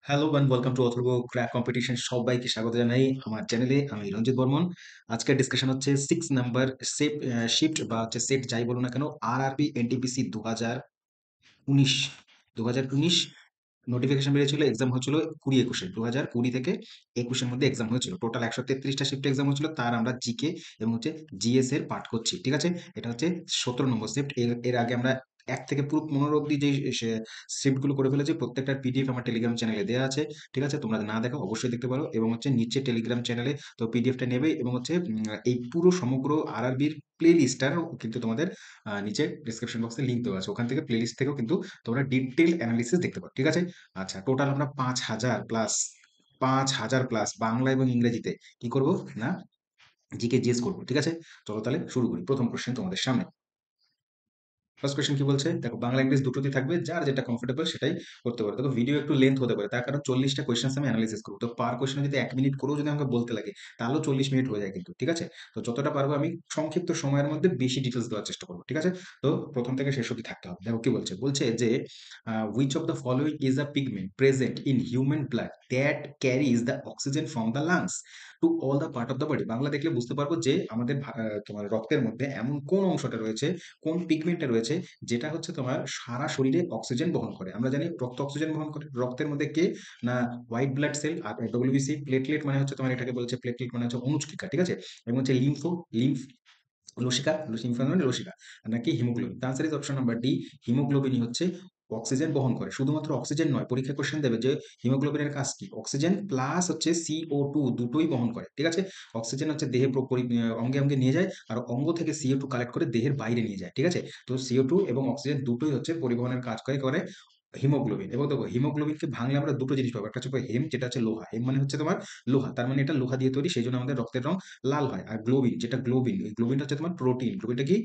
Hello and welcome to Atharva crack competition. সবাইকে স্বাগত জানাই আমার চ্যানেলে। আমি রঞ্জিত বর্মন। আজকের ডিসকাশন হচ্ছে 6 নাম্বার শিফট বা হচ্ছে সেট যাই বলো না কেন, আরআরবি এনটিপিসি 2019 2019 নোটিফিকেশন বেরিয়েছিল, এক্সাম হচ্ছিল 2021-এ, 2020 থেকে 21-এর মধ্যে এক্সাম হয়েছিল। টোটাল 133টা শিফট এক্সাম হয়েছিল, তার আমরা জিকে এবং হচ্ছে জিএস এর পাঠ করছি। ঠিক আছে, এটা হচ্ছে 17 নম্বর শিফট। এর আগে আমরা 1 থেকে পুরো 15 অব্দি যে শিফটগুলো করে ফেলেছি, প্রত্যেকটার পিডিএফ আমার টেলিগ্রাম চ্যানেলে দেওয়া আছে। ঠিক আছে, তোমরা না দেখো অবশ্যই দেখতে পারো, এবং হচ্ছে নিচে টেলিগ্রাম চ্যানেলে তো পিডিএফটা নেবে, এবং হচ্ছে এই পুরো সমগ্র আরআরবির প্লে লিস্টটারও কিন্তু তোমাদের নিচে ডিসক্রিপশন বক্সে লিঙ্ক দেওয়া আছে। ওখান থেকে প্লে লিস্ট থেকেও কিন্তু তোমরা ডিটেল অ্যানালিসিস দেখতে পারো। ঠিক আছে, আচ্ছা, টোটাল আমরা 5,000 প্লাস, 5,000 প্লাস বাংলা এবং ইংরেজিতে কি করব না, জিকে জিএস করবো। ঠিক আছে, চলো তাহলে শুরু করি। প্রথম কোশ্চেন তোমাদের সামনে। ফার্স্ট কোয়েশ্চেন কি বলছে দেখো, বাংলা ইংলিশ দুটোতেই থাকবে, যার যেটা কমফোর্টেবল সেটাই করতে পারো। দেখো ভিডিও একটু লেন্থ হতে পারে, তার কারণ 40টা কোয়েশ্চেন আমি অ্যানালিসিস করবো, তো পার কোয়েশ্চেন যদি 1 মিনিট করেও যদি আমাকে বলতে লাগে, তাহলেও 40 মিনিট হয়ে যায় কিন্তু। ঠিক আছে, তো যতটা পারবো আমি সংক্ষিপ্ত সময়ের মধ্যে বেশি ডিটেলস দেওয়ার চেষ্টা করবো। ঠিক আছে, তো প্রথম থেকে শেষ অবধি থাকতে হবে। দেখো কি বলছে, বলছে যে which of the following is a pigment present in human blood that carries the oxygen from the lungs to all the part of the body. Bangla দেখলে বুঝতে পারবো যে আমাদের তোমার রক্তের মধ্যে এমন কোন অংশটা রয়েছে, কোন পিগমেন্টটা রয়েছে, যেটা হচ্ছে তোমার সারা শরীরে অক্সিজেন বহন করে। আমরা জানি রক্ত অক্সিজেন বহন করে, রক্তের মধ্যে কে না, হোয়াইট ব্লাড সেল। আর ডব্লিউবিসি, প্লেটলেট মানে হচ্ছে তোমার, এটাকে বলছে প্লেটলেট মানে হচ্ছে অনুচক্রিকা। ঠিক আছে, এবং হচ্ছে লিম্ফ লসিকা, লিম্ফ মানে লসিকা, নাকি হিমোগ্লোবিন। তার answer is option number D, হিমোগ্লোবিনই হচ্ছে অক্সিজেন বহন করে। শুধুমাত্র অক্সিজেন নয়, পরীক্ষা কোশ্চেন দেবে যে হিমোগ্লোবিনের কাজ কি, অক্সিজেন প্লাস হচ্ছে CO2 দুটোই বহন করে। ঠিক আছে, অক্সিজেন হচ্ছে দেহে অঙ্গে অঙ্গে নিয়ে যায়, আর অঙ্গ থেকে CO2 কালেক্ট করে দেহের বাইরে নিয়ে যায়। ঠিক আছে, তো CO2 এবং অক্সিজেন দুটোই হচ্ছে পরিবহনের কাজ করে হিমোগ্লোবিন। এবং দেখো হিমোগ্লোবিনকে ভাঙলে আমরা দুটো জিনিস পাবো, একটা হচ্ছে হেম, যেটা হচ্ছে লোহা। হেম মানে হচ্ছে তোমার লোহা, তার মানে এটা লোহা দিয়ে তৈরি, সেই জন্য আমাদের রক্তের রং লাল হয়। আর গ্লোবিন, যেটা গ্লোবিন, এই গ্লোবিনটা হচ্ছে তোমার প্রোটিন। গ্লোবিনটা কি,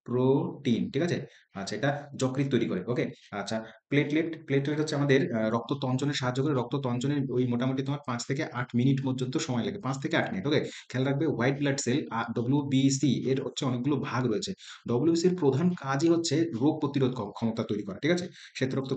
প্রোটিন। ঠিক আছে, আচ্ছা, এটা যকৃৎ তৈরি করে। ওকে, আচ্ছা, প্লেটলেট হচ্ছে আমাদের রক্ত তঞ্চনে সাহায্য করে। রক্ত তঞ্চনে ওই মোটামুটি তোমার 5 থেকে 8 মিনিট পর্যন্ত সময় লাগে, 5 থেকে 8 মিনিট। ওকে, খেয়াল রাখবে হোয়াইট ব্লাড সেল ডব্লিউবিসি এর হচ্ছে অনেকগুলো ভাগ রয়েছে। ডব্লিউবিসির প্রধান কাজই হচ্ছে রোগ প্রতিরোধ ক্ষমতা তৈরি করা। ঠিক আছে, শ্বেতরক্ত।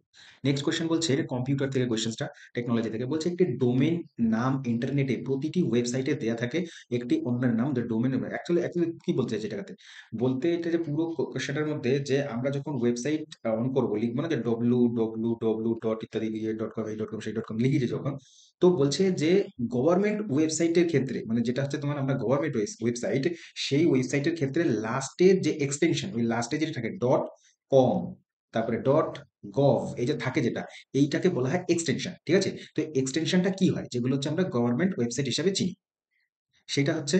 নেক্সট কোয়েশ্চেন বলছে, কম্পিউটার থেকে কোয়েশ্চেনটা, টেকনোলজি থেকে বলছে, একটি ডোমেন নাম ইন্টারনেটে প্রতিটি ওয়েবসাইটে দেয়া থাকে একটি অন্যের নাম। দ্য ডোমেন অ্যাকচুয়ালি কি বলতে চাইছে এটাতে, বলতে এটা যে পুরো কোয়েশ্চেনটার মধ্যে যে আমরা যখন ওয়েবসাইট অন করবো, লিখবো না যে www ডট ইত্যাদি ডট কম, এই ডট কম সেই ডট কম লিখি যে যখন, তো বলছে যে গভর্নমেন্ট ওয়েবসাইটের ক্ষেত্রে, মানে যেটা হচ্ছে তোমার আমরা গভর্নমেন্ট ওয়েবসাইট, সেই ওয়েবসাইটের ক্ষেত্রে লাস্টের যে এক্সটেনশন, ওই লাস্টে যেটা থাকে ডট কম, তারপরে ডট গভ, এই যে থাকে যেটা, এইটাকে বলা হয় এক্সটেনশন। ঠিক আছে, তো এক্সটেনশনটা কি হয়, যেগুলো হচ্ছে আমরা গভর্নমেন্ট ওয়েবসাইট হিসাবে চিনি, সেটা হচ্ছে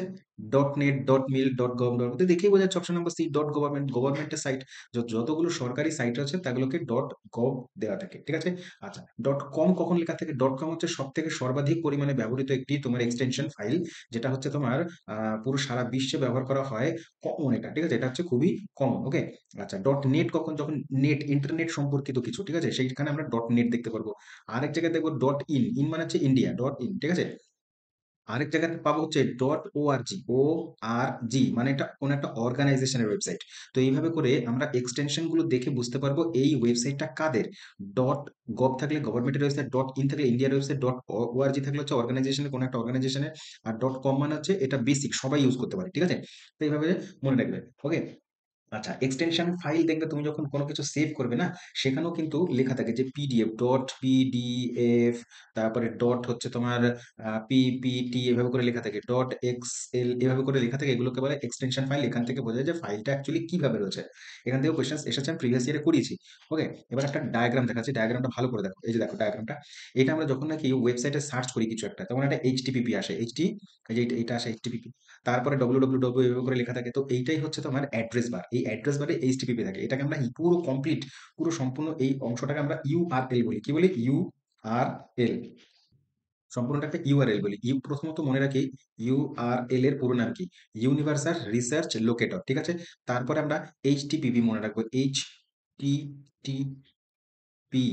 dot net, dot mil, dot gov. Dot দেখেই বোঝা যাচ্ছে option number C, dot government. গভর্নমেন্টের সাইট, যতগুলো সরকারি সাইট আছে তাগুলোকে ডট গভ দেওয়া থাকে। ঠিক আছে, আচ্ছা, ডট কম কখন লেখা থাকে, ডট কম হচ্ছে সব থেকে সর্বাধিক পরিমাণে ব্যবহৃত একটি তোমার এক্সটেনশন ফাইল, যেটা হচ্ছে তোমার পুরো সারা বিশ্বে ব্যবহার করা হয়, কমন এটা। ঠিক আছে, এটা হচ্ছে খুবই কমন। ওকে, আচ্ছা, ডট নেট কখন, যখন নেট ইন্টারনেট সম্পর্কিত কিছু। ঠিক আছে, সেইখানে আমরা ডট নেট দেখতে পারবো। আরেক জায়গায় দেখবো ডট ইন, ইন মানে হচ্ছে ইন্ডিয়া, ডট ইন। ঠিক আছে, আরেক জায়গাতে পাবো হচ্ছে ডট ওআরজি, ORG মানে এটা কোন একটা অর্গানাইজেশনের ওয়েবসাইট। তো এইভাবে করে আমরা এক্সটেনশন গুলো দেখে বুঝতে পারবো এই ওয়েবসাইটটা কাদের। ডট গভ থাকলে গভর্নমেন্টের ওয়েবসাইট, ডট ইন থাকলে ইন্ডিয়ার ওয়েবসাইট, ডট ওআরজি থাকলে হচ্ছে অর্গানাইজেশনের, কোন একটা অর্গানাইজেশনের, আর ডট কম মানে হচ্ছে এটা বেসিক, সবাই ইউজ করতে পারে। ঠিক আছে, তো এইভাবে মনে রাখবে। ওকে, আচ্ছা, এক্সটেনশন ফাইল দেখবে তুমি যখন কোনো কিছু সেভ করবে না, সেখানেও কিন্তু লেখা থাকে যে পিডিএফ, ডট পিডিএফ, তারপরে ডট হচ্ছে তোমার পিপিটি, এভাবে করে লেখা থাকে, ডট এক্সএল, এভাবে করে লেখা থাকে। এগুলোকে বলে এক্সটেনশন ফাইল। এখান থেকে বোঝা যায় যে ফাইলটা অ্যাকচুয়ালি কিভাবে রয়েছে। এখান থেকে কোয়েশ্চেন এসেছে, আমি প্রিভিয়াস ইয়ারে করিয়েছি। ওকে, এবার একটা ডায়াগ্রাম দেখাচ্ছি, ডায়াগ্রামটা ভালো করে দেখো। এই যে দেখো ডায়াগ্রামটা, এটা আমরা যখন নাকি ওয়েবসাইটে সার্চ করি কিছু একটা, তখন একটা এইচটিপিপি আসে, এই যে এটা আসে এইচটিপিপি, তারপরে www এভাবে করে লেখা থাকে। তো এইটাই হচ্ছে তোমার অ্যাড্রেস বার। এই অ্যাড্রেস বারে এইচটিটিপি থাকে, এটাকে আমরা পুরো কমপ্লিট, পুরো সম্পূর্ণ এই অংশটাকে আমরা ইউআরএল বলি। কি বলি, ইউআরএল, সম্পূর্ণটা একটা ইউআরএল বলি। প্রথমত মনে রাখি ইউআরএল এর পুরো নাম কি, ইউনিভার্সাল রিসার্চ লোকেটর। ঠিক আছে, তারপরে আমরা এইচটিটিপি মনে রাখবো, টি পি।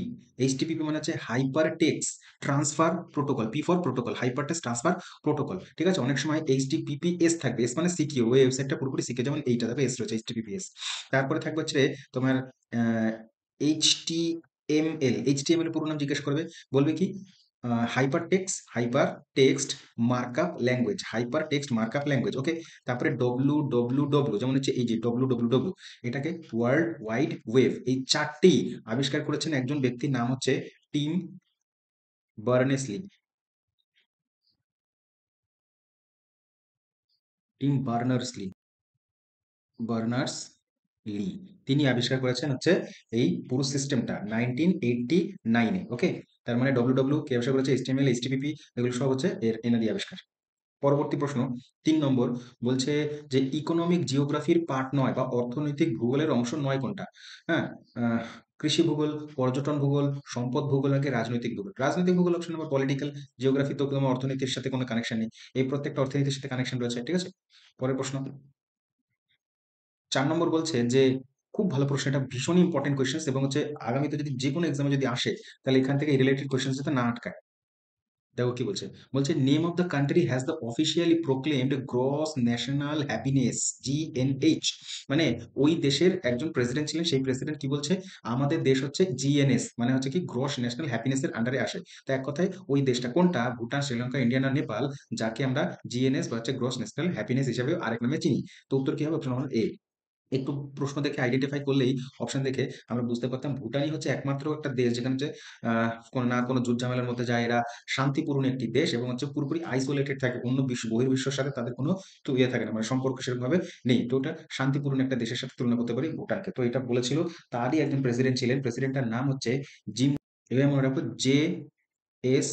এইচটিটিপি মানে হচ্ছে hyper text transfer protocol, P for protocol, hyper text transfer protocol. ঠিক আছে, অনেক সময় এইচটিটিপিএস থাকবে, এস মানে সিকিউ, ওই ওয়েবসাইটটা পুরোপুরি সিকিউ, যেমন এইটা দেখো এস রয়েছে, এইচটিটিপিএস। তারপরে থাকবে হচ্ছে তোমার এইচটিএমএল। এইচটিএমএল পুরো নাম জিজ্ঞেস করবে, বলবে কি hypertext markup language, hypertext markup language, okay. তারপরে ডব্লু, যেমন হচ্ছে এই যে ডব্লু, এটাকে ওয়ার্ল্ড ওয়াইড ওয়েব। এই চারটি আবিষ্কার করেছেন একজন ব্যক্তির নাম হচ্ছে টিম বার্নেসলি। টিম বার্নার্স লি, তিনি আবিষ্কার করেছেন হচ্ছে এই পুরো সিস্টেমটা 1989-এ, ওকে। তার মানে ডব্লু কে আবিষ্কার করেছে, এইচটিএমএল, এইচটিটিপি, এগুলো সব হচ্ছে এনারই আবিষ্কার। পরবর্তী প্রশ্ন ৩ নম্বর বলছে যে ইকোনমিক জিওগ্রাফির পার্ট নয় বা অর্থনৈতিক ভূগোলের অংশ নয় কোনটা? হ্যাঁ, আহ, কৃষি ভূগোল, পর্যটন ভূগোল, সম্পদ ভূগোল, নাকি রাজনৈতিক ভূগোল? রাজনৈতিক ভূগোল অপশন নম্বর, পলিটিক্যাল জিওগ্রাফি তো তোমার অর্থনীতির সাথে কোনো কানেকশন নেই, এই প্রত্যেকটা অর্থনীতির সাথে কানেকশন রয়েছে, ঠিক আছে। পরের প্রশ্ন ৪ নম্বর বলছে যে খুব ভালো প্রশ্ন, এটা ভীষণ ইম্পর্টেন্ট কোয়েশ্চেন এবং হচ্ছে আগামীতে যদি যে কোনো এক্সামে যদি আসে তাহলে এখান থেকে রিলেটেড কোয়েশ্চেন যাতে না আটকায়। দেখো কি বলছে, বলছে name of the country has the officially proclaimed gross national happiness, GNH. মানে ওই দেশের একজন প্রেসিডেন্ট ছিলেন, সেই প্রেসিডেন্ট কি বলছে, আমাদের দেশ হচ্ছে জিএনএস, মানে হচ্ছে কি গ্রস ন্যাশনাল হ্যাপিনেস এর আন্ডারে আসে। তো এক কথায় ওই দেশটা কোনটা, ভুটান, শ্রীলঙ্কা, ইন্ডিয়া না নেপাল, যাকে আমরা জিএনএস বা হচ্ছে গ্রস ন্যাশনাল হ্যাপিনেস হিসেবে আরেক নামে চিনি? তো উত্তর কি হবে, অপশন নম্বর এ। একটু প্রশ্ন দেখে আইডেন্টিফাই করলেই, অপশন দেখে আমরা বুঝতে পারতাম ভুটানই হচ্ছে একমাত্র একটা দেশ যেখানে যে কোনো না কোনো যুদ্ধ ঝামেলার মধ্যে যায়, এরা শান্তিপূর্ণ একটি দেশ এবং হচ্ছে পুরোপুরি আইসোলেটেড থাকে অন্য বিশ্ব বহির্বিশ্বের সাথে, তাদের কোনো তো ইয়ে থাকে না, মানে সম্পর্ক সেরকম ভাবে নেই। তো ওটা শান্তিপূর্ণ একটা দেশের সাথে তুলনা করতে পারি ভুটানকে। তো এটা বলেছিল, তারই একজন প্রেসিডেন্ট ছিলেন, প্রেসিডেন্টটার নাম হচ্ছে জিম। এবার মনে রাখবো এস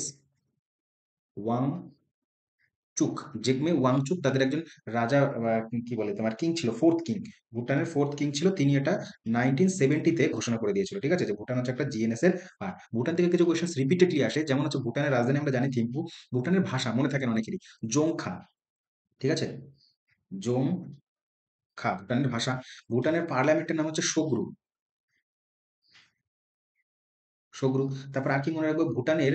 ওয়াং চুক, জেগমে ওয়াংচুক, তাদের একজন রাজা, কি বলে তোমার কিং ছিল, ফোর্থ কিং, ভুটানের ফোর্থ কিং ছিল তিনি। এটা 1970-তে ঘোষণা করে দিয়েছিল, ঠিক আছে, যে ভুটান হচ্ছে একটা জিএনএস এর পার্ট। ভুটান থেকে কিছু কোয়েশ্চেন রিপিটেডলি আসে, যেমন হচ্ছে ভুটানের রাজধানী আমরা জানি থিম্পু, ভুটানের ভাষা মনে থাকে না অনেকেরই, জোংখা, ঠিক আছে, জোংখা ভুটানের ভাষা। ভুটানের পার্লামেন্টের নাম হচ্ছে সোগ্রু, সোগ্রু। তারপর আর কি মনে রাখবো, ভুটানের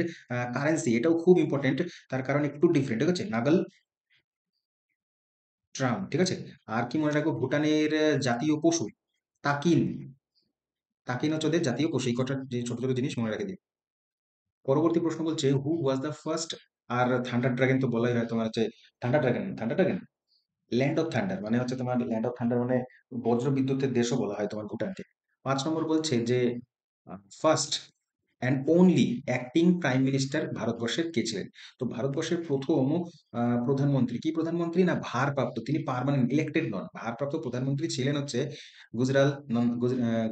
কারেন্সি, এটাও খুব ইম্পর্টেন্ট, তার কারণ একটু ডিফারেন্ট, ঠিক আছে, নাগাল ট্রাম, ঠিক আছে। আর কি মনে রাখবো, ভুটানের জাতীয় পশু তাকিন, তাকিন হচ্ছে ওদের জাতীয় পশু। এই কটা যে ছোট ছোট জিনিস মনে রেখে দিই। পরবর্তী প্রশ্ন বলছে হু ওয়াজ দ্য ফার্স্ট, আর থান্ডার ড্রাগন তো বলাই হয় তোমার হচ্ছে, thunder dragon land of thunder, মানে হচ্ছে তোমার ল্যান্ড অফ থান্ডার, মানে বজ্র বিদ্যুতের দেশও বলা হয় তোমার ভুটানকে। ৫ নম্বর বলছে যে first and only acting prime minister ভারতবর্ষের কে ছিলেন? তো ভারতবর্ষের প্রথম প্রধানমন্ত্রী, কি প্রধানমন্ত্রী না ভারপ্রাপ্ত, তিনি পার্মানেন্ট ইলেক্টেড নন, ভারপ্রাপ্ত প্রধানমন্ত্রী ছিলেন হচ্ছে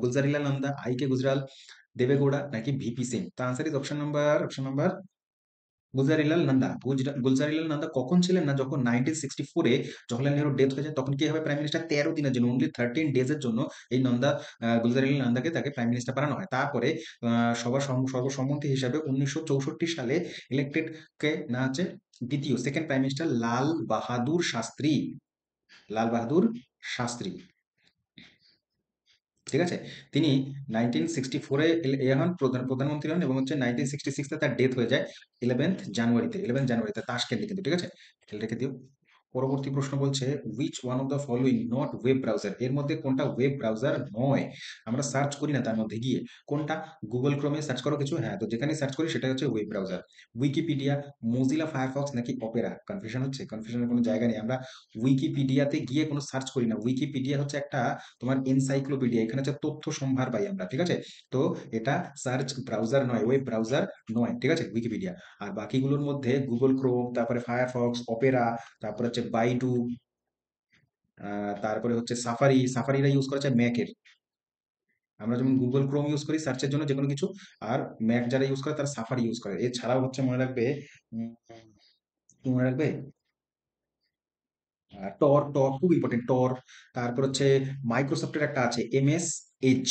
গুলজারিলাল নন্দা, আইকে গুজরাল, দেবেগৌড়া, নাকি ভিপি সিং? তো answer is option number Gulzarilal Nanda কখন ছিলেন না, যখন 1964-এ জওহরলাল নেহরুর ডেথ হয়ে যায়, তখন কি হবে, প্রাইম মিনিস্টার 13 দিনের জন্য, অনলি 13 ডেজের জন্য এই গুলজারিলাল নন্দাকে তাকে প্রাইম মিনিস্টার বানানো হয়। তারপরে সর্বসম্মতি হিসাবে 1964 সালে ইলেক্টেড কে না হচ্ছে দ্বিতীয় second prime minister Lal Bahadur Shastri, ঠিক আছে। তিনি 1964-এ হন, প্রধানমন্ত্রী হন এবং হচ্ছে 1966-তে তার ডেথ হয়ে যায় 11th জানুয়ারিতে তাশকেন্টে কিন্তু, ঠিক আছে, খেয়াল রেখে দিও। পরবর্তী প্রশ্ন বলছে which one of the following not web browser, এর মধ্যে কোনটা ওয়েব ব্রাউজার নয়? আমরা সার্চ করি না তার মধ্যে গিয়ে, কোনটা? গুগল ক্রোমে সার্চ করো কিছু, হ্যাঁ, তো যেখানে সার্চ করি সেটা হচ্ছে web browser. Wikipedia, Mozilla Firefox, নাকি অপেরা? কনফিউশন হচ্ছে, কনফিউশনের কোনো জায়গা নেই, আমরা উইকিপিডিয়াতে গিয়ে কোনো সার্চ করি না। উইকিপিডিয়া হচ্ছে একটা তোমার এনসাইক্লোপিডিয়া, এখানে হচ্ছে তথ্য সম্ভার পাই আমরা, ঠিক আছে। তো এটা সার্চ ব্রাউজার নয়, ওয়েব ব্রাউজার নয়, ঠিক আছে, উইকিপিডিয়া। আর বাকিগুলোর মধ্যে গুগল ক্রোম, তারপরে ফায়ারফক্স, অপেরা, তারপরে হচ্ছে বাইডু, তারপরে হচ্ছে সাফারিরা ইউজ করেছে ম্যাকের। আমরা যেমন গুগল ক্রোম ইউজ করি সার্চের জন্য যে কোনো কিছু, আর ম্যাক যারা ইউজ করে তারা সাফারি ইউজ করে। এছাড়াও হচ্ছে মনে রাখবে, উম, কি মনে রাখবে, টর খুব ইম্পর্টেন্ট, টর। তারপর হচ্ছে মাইক্রোসফটের একটা আছে এমএস এজ,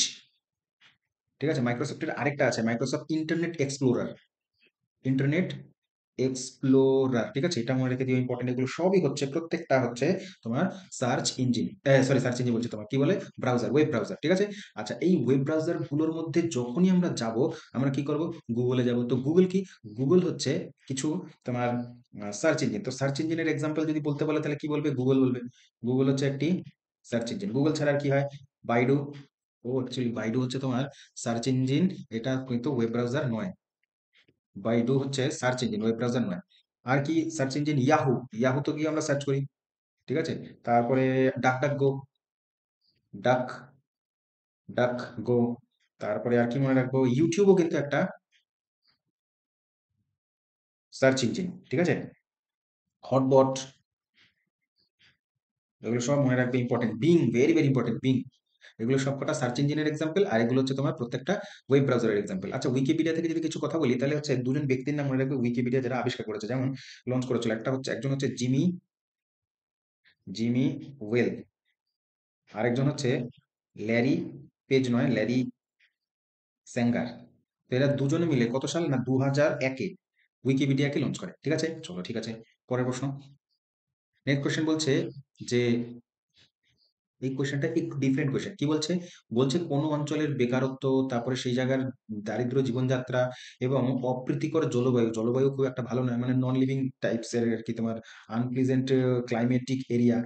ঠিক আছে। মাইক্রোসফটের আরেকটা আছে মাইক্রোসফট ইন্টারনেট এক্সপ্লোরার, ঠিক আছে, এটা মনে রেখে দিও, ইম্পর্টেন্ট। এগুলো সবই হচ্ছে, প্রত্যেকটা হচ্ছে তোমার সার্চ ইঞ্জিন বলছি, তোমার কি বলে, ব্রাউজার, ওয়েব ব্রাউজার, ঠিক আছে। আচ্ছা, এই ওয়েব ব্রাউজার গুলোর মধ্যে যখনই আমরা যাব, আমরা কি করব, গুগলে যাব। তো গুগল কি, গুগল হচ্ছে কিছু তোমার সার্চ ইঞ্জিন। তো সার্চ ইঞ্জিনের এক্সাম্পল যদি বলতে বলে তাহলে কি বলবে, গুগল বলবে। গুগল হচ্ছে একটি সার্চ ইঞ্জিন। গুগল ছাড়া আর কি হয়, বাইডু। ও অ্যাকচুয়ালি বাইডু হচ্ছে তোমার সার্চ ইঞ্জিন, এটা কিন্তু ওয়েব ব্রাউজার নয়। বাইডু হচ্ছে সার্চ ইঞ্জিন, ওয়েব ব্রাউজার নয়। আর কি সার্চ ইঞ্জিন? ইয়াহু, ইয়াহু তো গিয়ে আমরা সার্চ করি, ঠিক আছে। তারপরে ডাক ডাক গো, ডাক ডাক গো। তারপরে আর কি মনে রাখবো? ইউটিউবও কিন্তু একটা সার্চ ইঞ্জিন, ঠিক আছে। হটবট, এগুলো সব মনে রাখবে, important. Being, very very important, being. এগুলো সবকটা সার্চ ইঞ্জিনের এক্সাম্পল, আর এগুলো হচ্ছে তোমার প্রত্যেকটা ওয়েব ব্রাউজারের এক্সাম্পল। আচ্ছা, উইকিপিডিয়া থেকে যদি কিছু কথা বলি, তাহলে হচ্ছে দুজন ব্যক্তির নাম মনে রাখবে উইকিপিডিয়া যারা আবিষ্কার করেছে, যেমন লঞ্চ করেছিল। একটা হচ্ছে, একজন হচ্ছে জিমি জিমি ওয়েল, আরেকজন হচ্ছে ল্যারি পেজ, নয় ল্যারি স্যাঙ্গার। তো এরা দুজনে মিলে কত সাল না 2001-এ উইকিপিডিয়াকে লঞ্চ করে, ঠিক আছে। চলো, ঠিক আছে, পরের প্রশ্ন। নেক্সট কোয়েশ্চেন বলছে যে, এই কোয়েশ্চেনটা একটু ডিফারেন্ট কোয়েশ্চেন। কি বলছে? বলছে কোন অঞ্চলের বেকারত্ব, তারপরে সেই জায়গার দারিদ্র জীবনযাত্রা এবং অপ্রীতিকর জলবায়ু, জলবায়ু খুব একটা ভালো নয়, মানে নন লিভিং টাইপস এর আর কি, তোমার আনপ্লিজেন্ট ক্লাইমেটিক এরিয়া,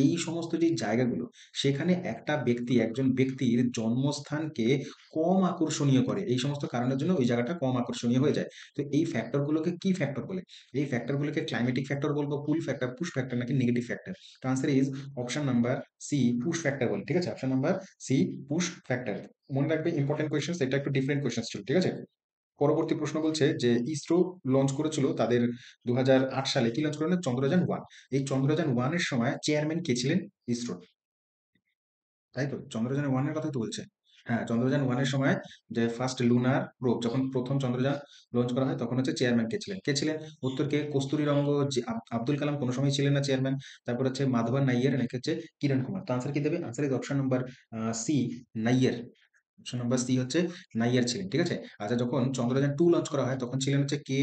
এই সমস্ত যে জায়গাগুলো, সেখানে একটা ব্যক্তি, একজন ব্যক্তির জন্মস্থানকে কম আকর্ষণীয় করে, এই সমস্ত কারণের জন্য ওই জায়গাটা কম আকর্ষণীয় হয়ে যায়। তো এই ফ্যাক্টরগুলোকে কি ফ্যাক্টর বলে? এই ফ্যাক্টরগুলোকে ক্লাইমেটিক ফ্যাক্টর বলবো, পুল ফ্যাক্টর, পুশ ফ্যাক্টর, নাকি negative factor? Answer is option number C, push factor বলে, ঠিক আছে। Option number C, push factor. মনে রাখবে, ইম্পর্টেন্ট কোয়েশ্চেন, এটা একটু ডিফারেন্ট কোয়েশ্চেন ছিল, ঠিক আছে। পরবর্তী প্রশ্ন বলছে যে, ইসরো লঞ্চ করেছিল তাদের 2008 সালে, কি লঞ্চ করেন? চন্দ্রযান 1। এই চন্দ্রযান 1 এর সময় চেয়ারম্যান কে ছিলেন? ইসরো, তাই তো? চন্দ্রযান 1 এর কথাই তো বলছে। হ্যাঁ, চন্দ্রযান 1 এর সময় যে ফার্স্ট লুনার প্রোব, যখন প্রথম চন্দ্রযান লঞ্চ করা হয়, তখন হচ্ছে চেয়ারম্যান কে ছিলেন? কে ছিলেন? উত্তর কে? কস্তুরী রঙ্গ, আব্দুল কালাম কোনো সময় ছিলেন না চেয়ারম্যান। তারপর হচ্ছে মাধবন নাইয়ার, নাকি হচ্ছে কিরণ কুমার। তো আনসার কি দেবে? Answer is option number C, Nayar. Option number C হচ্ছে নাইয়ার ছিলেন, ঠিক আছে। আচ্ছা, যখন চন্দ্রযান 2 লঞ্চ করা হয়, তখন ছিলেন হচ্ছে কে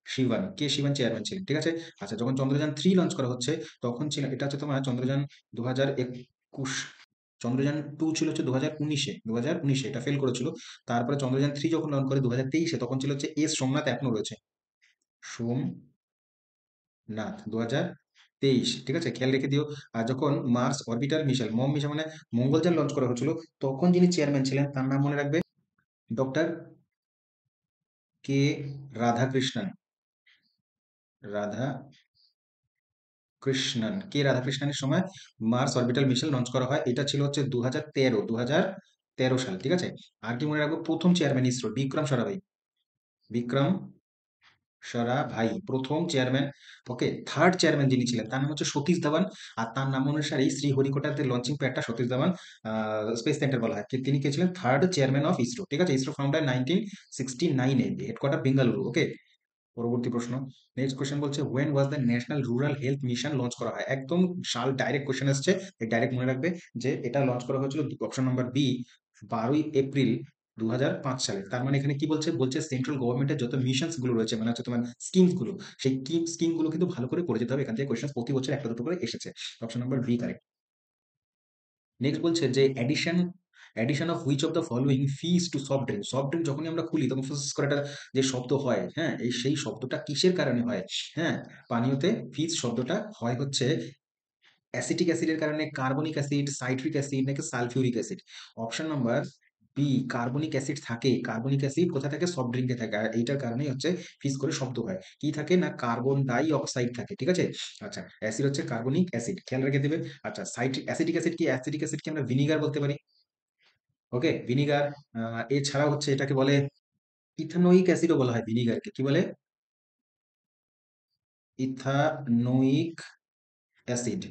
শিবন চেয়ারম্যান ছিলেন, ঠিক আছে। আচ্ছা, যখন চন্দ্রযান 3 লঞ্চ করা হচ্ছে, তখন ছিল, এটা হচ্ছে তোমার চন্দ্রযান 2021। চন্দ্রযান 2 ছিল হচ্ছে 2019-এ এটা ফেল করেছিল। তারপরে চন্দ্রযান 3 যখন লঞ্চ করে 2023-এ, তখন ছিল হচ্ছে সোমনাথ, এখনো রয়েছে সোমনাথ, 2023, ঠিক আছে, খেয়াল রেখে দিও। আর যখন মার্স অরবিটাল মিশন, মিশন মানে মঙ্গলযান লঞ্চ করা হয়েছিল, তখন যিনি চেয়ারম্যান ছিলেন তার নাম মনে রাখবে, ডক্টর কে রাধাকৃষ্ণন। রাধা কৃষ্ণন, কে রাধাকৃষ্ণনের সময় মার্স অরবিটাল মিশন লঞ্চ করা হয়। এটা ছিল হচ্ছে 2013 সাল, ঠিক আছে। আর কি মনে রাখবো? প্রথম চেয়ারম্যান ইসরো বিক্রম সারাভাই, বিক্রম সারাভাই প্রথম চেয়ারম্যান। ওকে, থার্ড চেয়ারম্যান যিনি ছিলেন তার নাম হচ্ছে সতীশ ধাওয়ান। আর তার নাম অনুসারেই শ্রীহরিকোটাতে লঞ্চিং প্যাডটা সতীশ ধাওয়ান স্পেস সেন্টার বলা হয়। তিনি কে ছিলেন? থার্ড চেয়ারম্যান অফ ইসরো, ঠিক আছে। ইসরো ফাউন্ডার 1969-এ, হেডকোয়ার্টার বেঙ্গালুরু, ওকে। পরবর্তী প্রশ্ন। নেক্সট কোয়েশ্চেন বলছে, when was the national rural health mission launch করা হয়? একদম সাল ডাইরেক্ট কোয়েশ্চেন আসছে, ডাইরেক্ট মনে রাখবে যে এটা লঞ্চ করা হয়েছিল, অপশন নাম্বার বি, 12 এপ্রিল 2005 সালে। তার মানে এখানে কি বলছে? বলছে সেন্ট্রাল গভর্নমেন্টের যত মিশনস গুলো রয়েছে, মানে হচ্ছে তোমার স্কিমস গুলো, সেই স্কিম গুলো কিন্তু ভালো করে পড়ে যেতে হবে। এখান থেকে কোয়েশ্চেন প্রতি বছর একটা দুটো করে এসেছে। Option number B correct. Next বলছে যে, addition of which of the following fizz to soft drink. Soft drink যখনই আমরা খুলি, তখন ফুস করে একটা যে শব্দ হয়, হ্যাঁ, এই সেই শব্দটা কিসের কারণে হয়? হ্যাঁ, পানীয়তে ফিজ শব্দটা হয় হচ্ছে অ্যাসিটিক অ্যাসিডের কারণে, কার্বনিক অ্যাসিড, সাইট্রিক অ্যাসিড, নাকি sulphuric acid? Option number B, carbonic acid থাকে। কার্বনিক অ্যাসিড কোথায় থাকে? সফট ড্রিঙ্কে থাকে। আর এইটার কারণেই হচ্ছে ফিজ করে শব্দ হয়। কি থাকে না? কার্বন ডাই অক্সাইড থাকে, ঠিক আছে। আচ্ছা, অ্যাসিড হচ্ছে কার্বনিক অ্যাসিড, খেয়াল রেখে দেবে। আচ্ছা, অ্যাসিটিক অ্যাসিড কি? অ্যাসিটিক অ্যাসিড কি আমরা ভিনিগার বলতে পারি? ওকে, ভিনিগার। এছাড়া হচ্ছে এটাকে বলে ইথানোয়িক অ্যাসিডও বলা হয় ভিনিগারকে, কি বলে? ইথানোয়িক অ্যাসিড,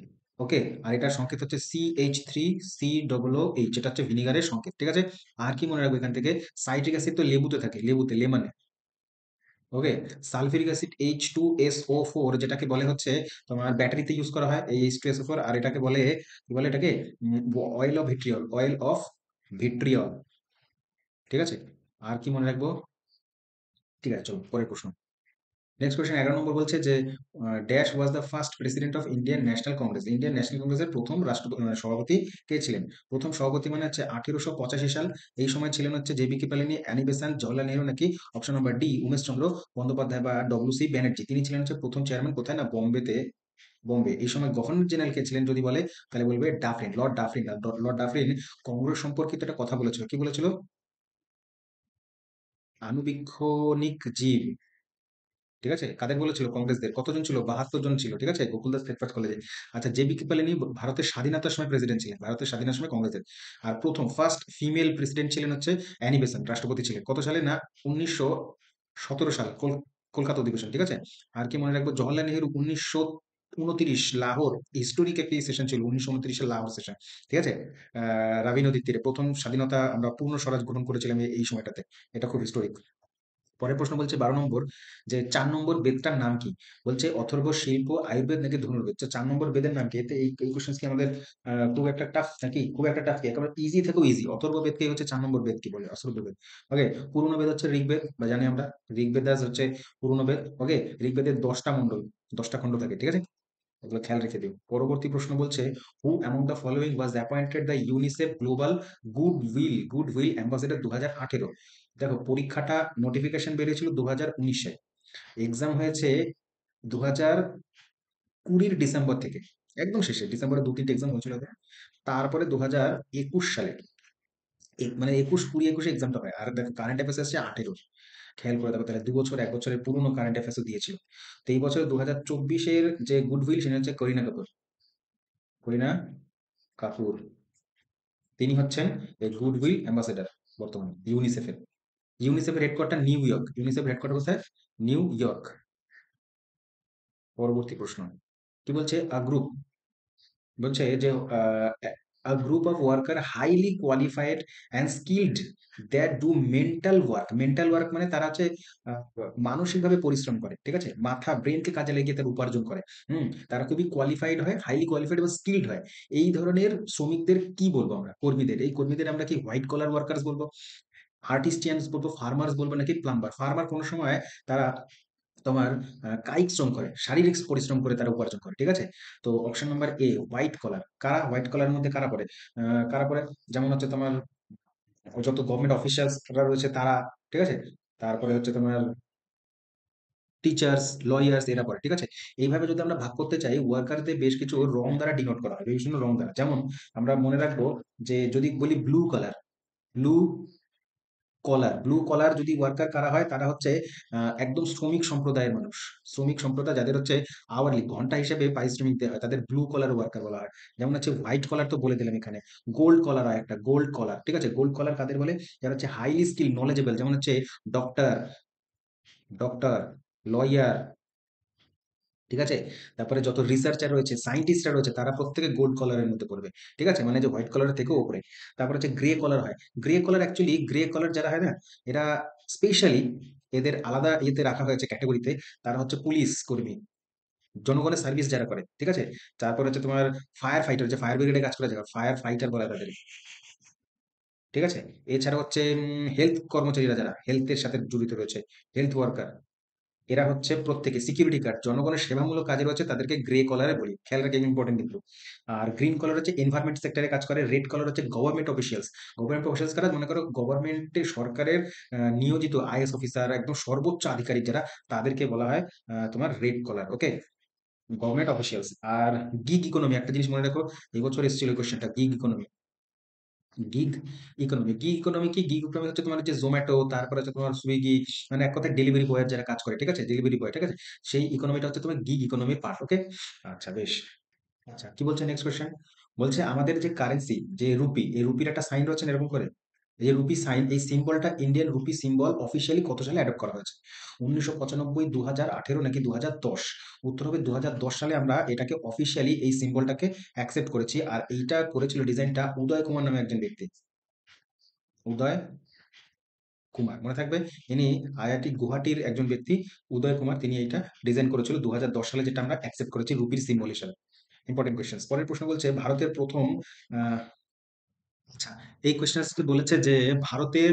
ওকে। আর এটার সংকেত হচ্ছে CH3COOH, এটা হচ্ছে ভিনিগারের সংকেত, ঠিক আছে। আর কি মনে রাখবো এখান থেকে? সাইট্রিক অ্যাসিড তো লেবুতে থাকে, লেবুতে, লেমনে, ওকে। সালফিউরিক অ্যাসিড H2SO4, যেটাকে বলে হচ্ছে তোমার ব্যাটারিতে ইউজ করা হয়, এই H2SO4। আর এটাকে বলে, কি বলে এটাকে? Oil of vitriol, oil of vitriol, ঠিক আছে। আর কি মনে রাখবো? ঠিক আছে, চলো পরের প্রশ্ন। নেক্সট কোয়েশ্চেন 11 নম্বর বলছে যে, dash was the first president of Indian national Congress. Indian national কংগ্রেসের প্রথম সভাপতি কে ছিলেন? প্রথম সভাপতি মানে হচ্ছে 1885 সাল। এই সময় ছিলেন হচ্ছে জেবিকে পালিনী, অ্যানি বেসান্ট, জওয়াহরলাল নেহরু, নাকি অপশন নাম্বার ডি, উমেশ চন্দ্র বন্দ্যোপাধ্যায় বা ডব্লিউ সি ব্যানার্জি। তিনি ছিলেন হচ্ছে প্রথম চেয়ারম্যান, কোথায় না? বোম্বেতে, বোম্বে। এই সময় গভর্নর জেনারেল কে ছিলেন যদি বলে, তাহলে বলবে Dufferin, Lord Dufferin. Lord Dufferin Congress সম্পর্কিত একটা কথা বলেছিল, কি বলেছিল? আণুবীক্ষণিক জীব, ঠিক আছে? কাদের বলেছিল? কংগ্রেসদের। কতজন ছিল? ৭২ জন ছিল। ঠিক আছে? গোকুলদাস থিরপাঠ কলেজে। আচ্ছা, জে.বি. কৃপালিনী ভারতের স্বাধীনতার সময় প্রেসিডেন্ট ছিলেন। ভারতের স্বাধীনতার সময় কংগ্রেসের। আর প্রথম ফার্স্ট ফিমেল প্রেসিডেন্ট ছিলেন হচ্ছে অ্যানি বেসান্ট, রাষ্ট্রপতি ছিলেন। কত সালে? না ১৯১৭ সাল কলকাতা অধিবেশন। ঠিক আছে? আর কি মনে রাখবো? জওহরলাল নেহেরু ১৯২৯ লাহোর হিস্টোরিক একটি সেশন ছিল। ১৯২৯ এর লাহোর সেশন। ঠিক আছে? রাবি নদীর তীরে প্রথম স্বাধীনতা আমরা পূর্ণ স্বরাজ গ্রহণ করেছিলাম এই সময়টাতে। এটা খুব হিস্টোরিক। পরের প্রশ্ন বলছে ১২ নম্বর, যে ৪ নম্বর বেদটার নাম কি? বলছে অথর্ব, শিল্প, আয়ুর্বেদ নাকি ধনুর্বেদ? তো ৪ নম্বর বেদের নাম কি? এতে এই কোশ্চেন কি আমাদের খুব একটা টাফ নাকি? খুব একটা টাফ কি? একেবারে ইজি থেকেও ইজি। অথর্ব বেদকে হচ্ছে ৪ নম্বর বেদ কি বলে? অথর্ব বেদ। ওকে? পুরনো বেদ হচ্ছে ঋগ্বেদ, বা জানি আমরা ঋগ্বেদাস হচ্ছে পুরনো বেদ। ওকে? ঋগ্বেদের ১০টা মন্ডল, ১০টা খণ্ড থাকে। ঠিক আছে? এগুলো খেয়াল রেখে দিও। পরবর্তী প্রশ্ন বলছে, হু among the following was appointed the UNICEF global good will ambassador ২০১৮? দেখো, পরীক্ষাটা নোটিফিকেশন বেরিয়েছিল ২০১৯-এ, এক্সাম হয়েছে ২০২০-র ডিসেম্বর থেকে, একদম শেষে ডিসেম্বরে ২-৩টে এক্সাম হয়েছিল ওদের। তারপরে ২০২১ সালে, মানে ২১, ২০, ২১ এক্সামটা হয়। আর দেখো কারেন্ট অ্যাফেয়ার্স আসছে 18। খেয়াল করে দেখো তাহলে ২ বছর, ১ বছরের পুরনো কারেন্ট অ্যাফেয়ার্সও দিয়েছিল। তো এই বছর ২০২৪-এর যে গুডউইল, সেটা হচ্ছে করিনা কাপুর। করিনা কাপুর, তিনি হচ্ছেন এই গুডউইল অ্যাম্বাসেডর বর্তমানে ইউনিসেফের। ইউনিসেফের হেডকোয়ার্টার নিউ ইয়র্ক। ইউনিসেফের হেডকোয়ার্টার কোথায়? New York. পরবর্তী প্রশ্ন কি বলছে? আ গ্রুপ, বলছে যে a group of worker highly qualified and skilled that do mental work মানে তারা হচ্ছে আহ, মানসিকভাবে পরিশ্রম করে। ঠিক আছে? মাথা ব্রেনকে কাজে লাগিয়ে তারা উপার্জন করে। তারা খুবই কোয়ালিফাইড হয়, হাইলি কোয়ালিফাইড এবং স্কিল্ড হয়। এই ধরনের শ্রমিকদের কি বলবো আমরা? কর্মীদের। এই কর্মীদের আমরা কি হোয়াইট কলার ওয়ার্কার্স বলবো, আর্টিস্টিয়ানস বলবো, ফার্মার্স বলবো, নাকি প্লাম্বার? ফার্মার কোনো সময় তারা তোমার কায়িক শ্রম করে, শারীরিক পরিশ্রম করে তারা উপার্জন করে। ঠিক আছে? তো option number A white collar. কারা হোয়াইট কলার মধ্যে কারা পড়ে? কারা পড়ে? যেমন হচ্ছে তোমার যত গভর্নমেন্ট অফিসার্সরা রয়েছে তারা। ঠিক আছে? তারপরে হচ্ছে তোমার টিচার্স, লয়ার্স, এরা পড়ে। ঠিক আছে? এইভাবে যদি আমরা ভাগ করতে চাই, ওয়ার্কারদের বেশ কিছু রং দ্বারা ডিনোট করা হয়, বিভিন্ন রং দ্বারা। যেমন আমরা মনে রাখবো যে যদি বলি blue colour, blue blue collar যদি ওয়ার্কার কারা হয়, তারা হচ্ছে একদম শ্রমিক সম্প্রদায়ের মানুষ। শ্রমিক সম্প্রদায় যাদের হচ্ছে আওয়ারলি, ঘন্টা হিসেবে পারিশ্রমিক দেওয়া হয়, তাদের ব্লু কলার ওয়ার্কার বলা হয়। যেমন হচ্ছে হোয়াইট কলার তো বলে দিলাম এখানে। গোল্ড কলার হয় একটা, গোল্ড কলার। ঠিক আছে? গোল্ড কলার কাদের বলে? যারা হচ্ছে হাইলি স্কিল নলেজেবল, যেমন হচ্ছে ডক্টর, ডক্টর, লয়ার। ঠিক আছে? তারপরে যত রিসার্চার রয়েছে, সায়েন্টিস্টরা রয়েছে, তারা প্রত্যেকে গোল্ড কলারের মধ্যে পড়বে। ঠিক আছে? মানে যে হোয়াইট কলারের থেকেও উপরে। তারপর হচ্ছে গ্রে কলার হয়। গ্রে কলার অ্যাকচুয়ালি, গ্রে কলার যারা হয় না, এরা স্পেশালি, এদের আলাদা ইয়েতে রাখা হয়েছে ক্যাটাগরিতে। তারা হচ্ছে পুলিশ কর্মী, জনগণের সার্ভিস যারা করে। ঠিক আছে? তারপর হচ্ছে তোমার ফায়ার ফাইটার, যে ফায়ার ব্রিগেডে কাজ করে যারা, ফায়ার ফাইটার বলা হয় তাদের। ঠিক আছে? এছাড়া হচ্ছে হেলথ কর্মচারীরা যারা হেলথের সাথে জড়িত রয়েছে, হেলথ ওয়ার্কার, এরা হচ্ছে প্রত্যেকে সিকিউরিটি গার্ড, জনগণের সেবামূলক কাজে রয়েছে, তাদেরকে গ্রে কলারে বলি। খেয়াল রাখি, ইম্পর্টেন্ট কিন্তু। আর গ্রিন কলার হচ্ছে এনভায়রনমেন্ট সেক্টরে কাজ করে। রেড কলার হচ্ছে গভর্নমেন্ট অফিসিয়ালস। গভর্নমেন্ট অফিসিয়ালস কারা? মনে করো গভর্নমেন্টের, সরকারের নিয়োজিত আইএস অফিসার, একদম সর্বোচ্চ আধিকারিক যারা, তাদেরকে বলা হয় তোমার red collar. Okay? Government officials. আর গিগ ইকোনমি, একটা জিনিস মনে রাখো, এবছর এসেছিল কোশ্চেনটা, gig economy. Gig economy, gig economy কি? গিগ ইকোনমি হচ্ছে তোমার যে জোম্যাটো, তারপরে হচ্ছে তোমার সুইগি, মানে এক কথায় ডেলিভারি বয়ের যারা কাজ করে। ঠিক আছে? Delivery boy. ঠিক আছে? সেই ইকোনমিটা হচ্ছে তোমার গিগ ইকোনমির পার্ট। ওকে? আচ্ছা, বেশ। আচ্ছা, কি বলছে নেক্সট কোয়েশ্চেন? বলছে আমাদের যে কারেন্সি, যে রুপি, এই রুপির একটা সাইন রয়েছে না এরকম করে, এই যে রুপি সাইন, এই সিম্বলটা, ইন্ডিয়ান রুপি সিম্বল অফিসিয়ালি কত সালে অ্যাডপ্ট করা হয়েছে? ১৯৯৫, ২০১৮ নাকি ২০১০? উত্তর হবে ২০১০ সালে আমরা এটাকে অফিসিয়ালি, এই সিম্বলটাকে অ্যাকসেপ্ট করেছি। আর এইটা করেছিল, ডিজাইনটা উদয় কুমার নামে একজন ব্যক্তি। উদয় কুমার, মনে থাকবে। ইনি আইআইটি গুয়াহাটির একজন ব্যক্তি, উদয় কুমার, তিনি এইটা ডিজাইন করেছিল ২০১০ সালে, যেটা আমরা অ্যাকসেপ্ট করেছি রুপির সিম্বল হিসাবে। Important question. পরের প্রশ্ন বলছে ভারতের প্রথম আহ, আচ্ছা, এই কোয়েশ্চেন বলেছে যে ভারতের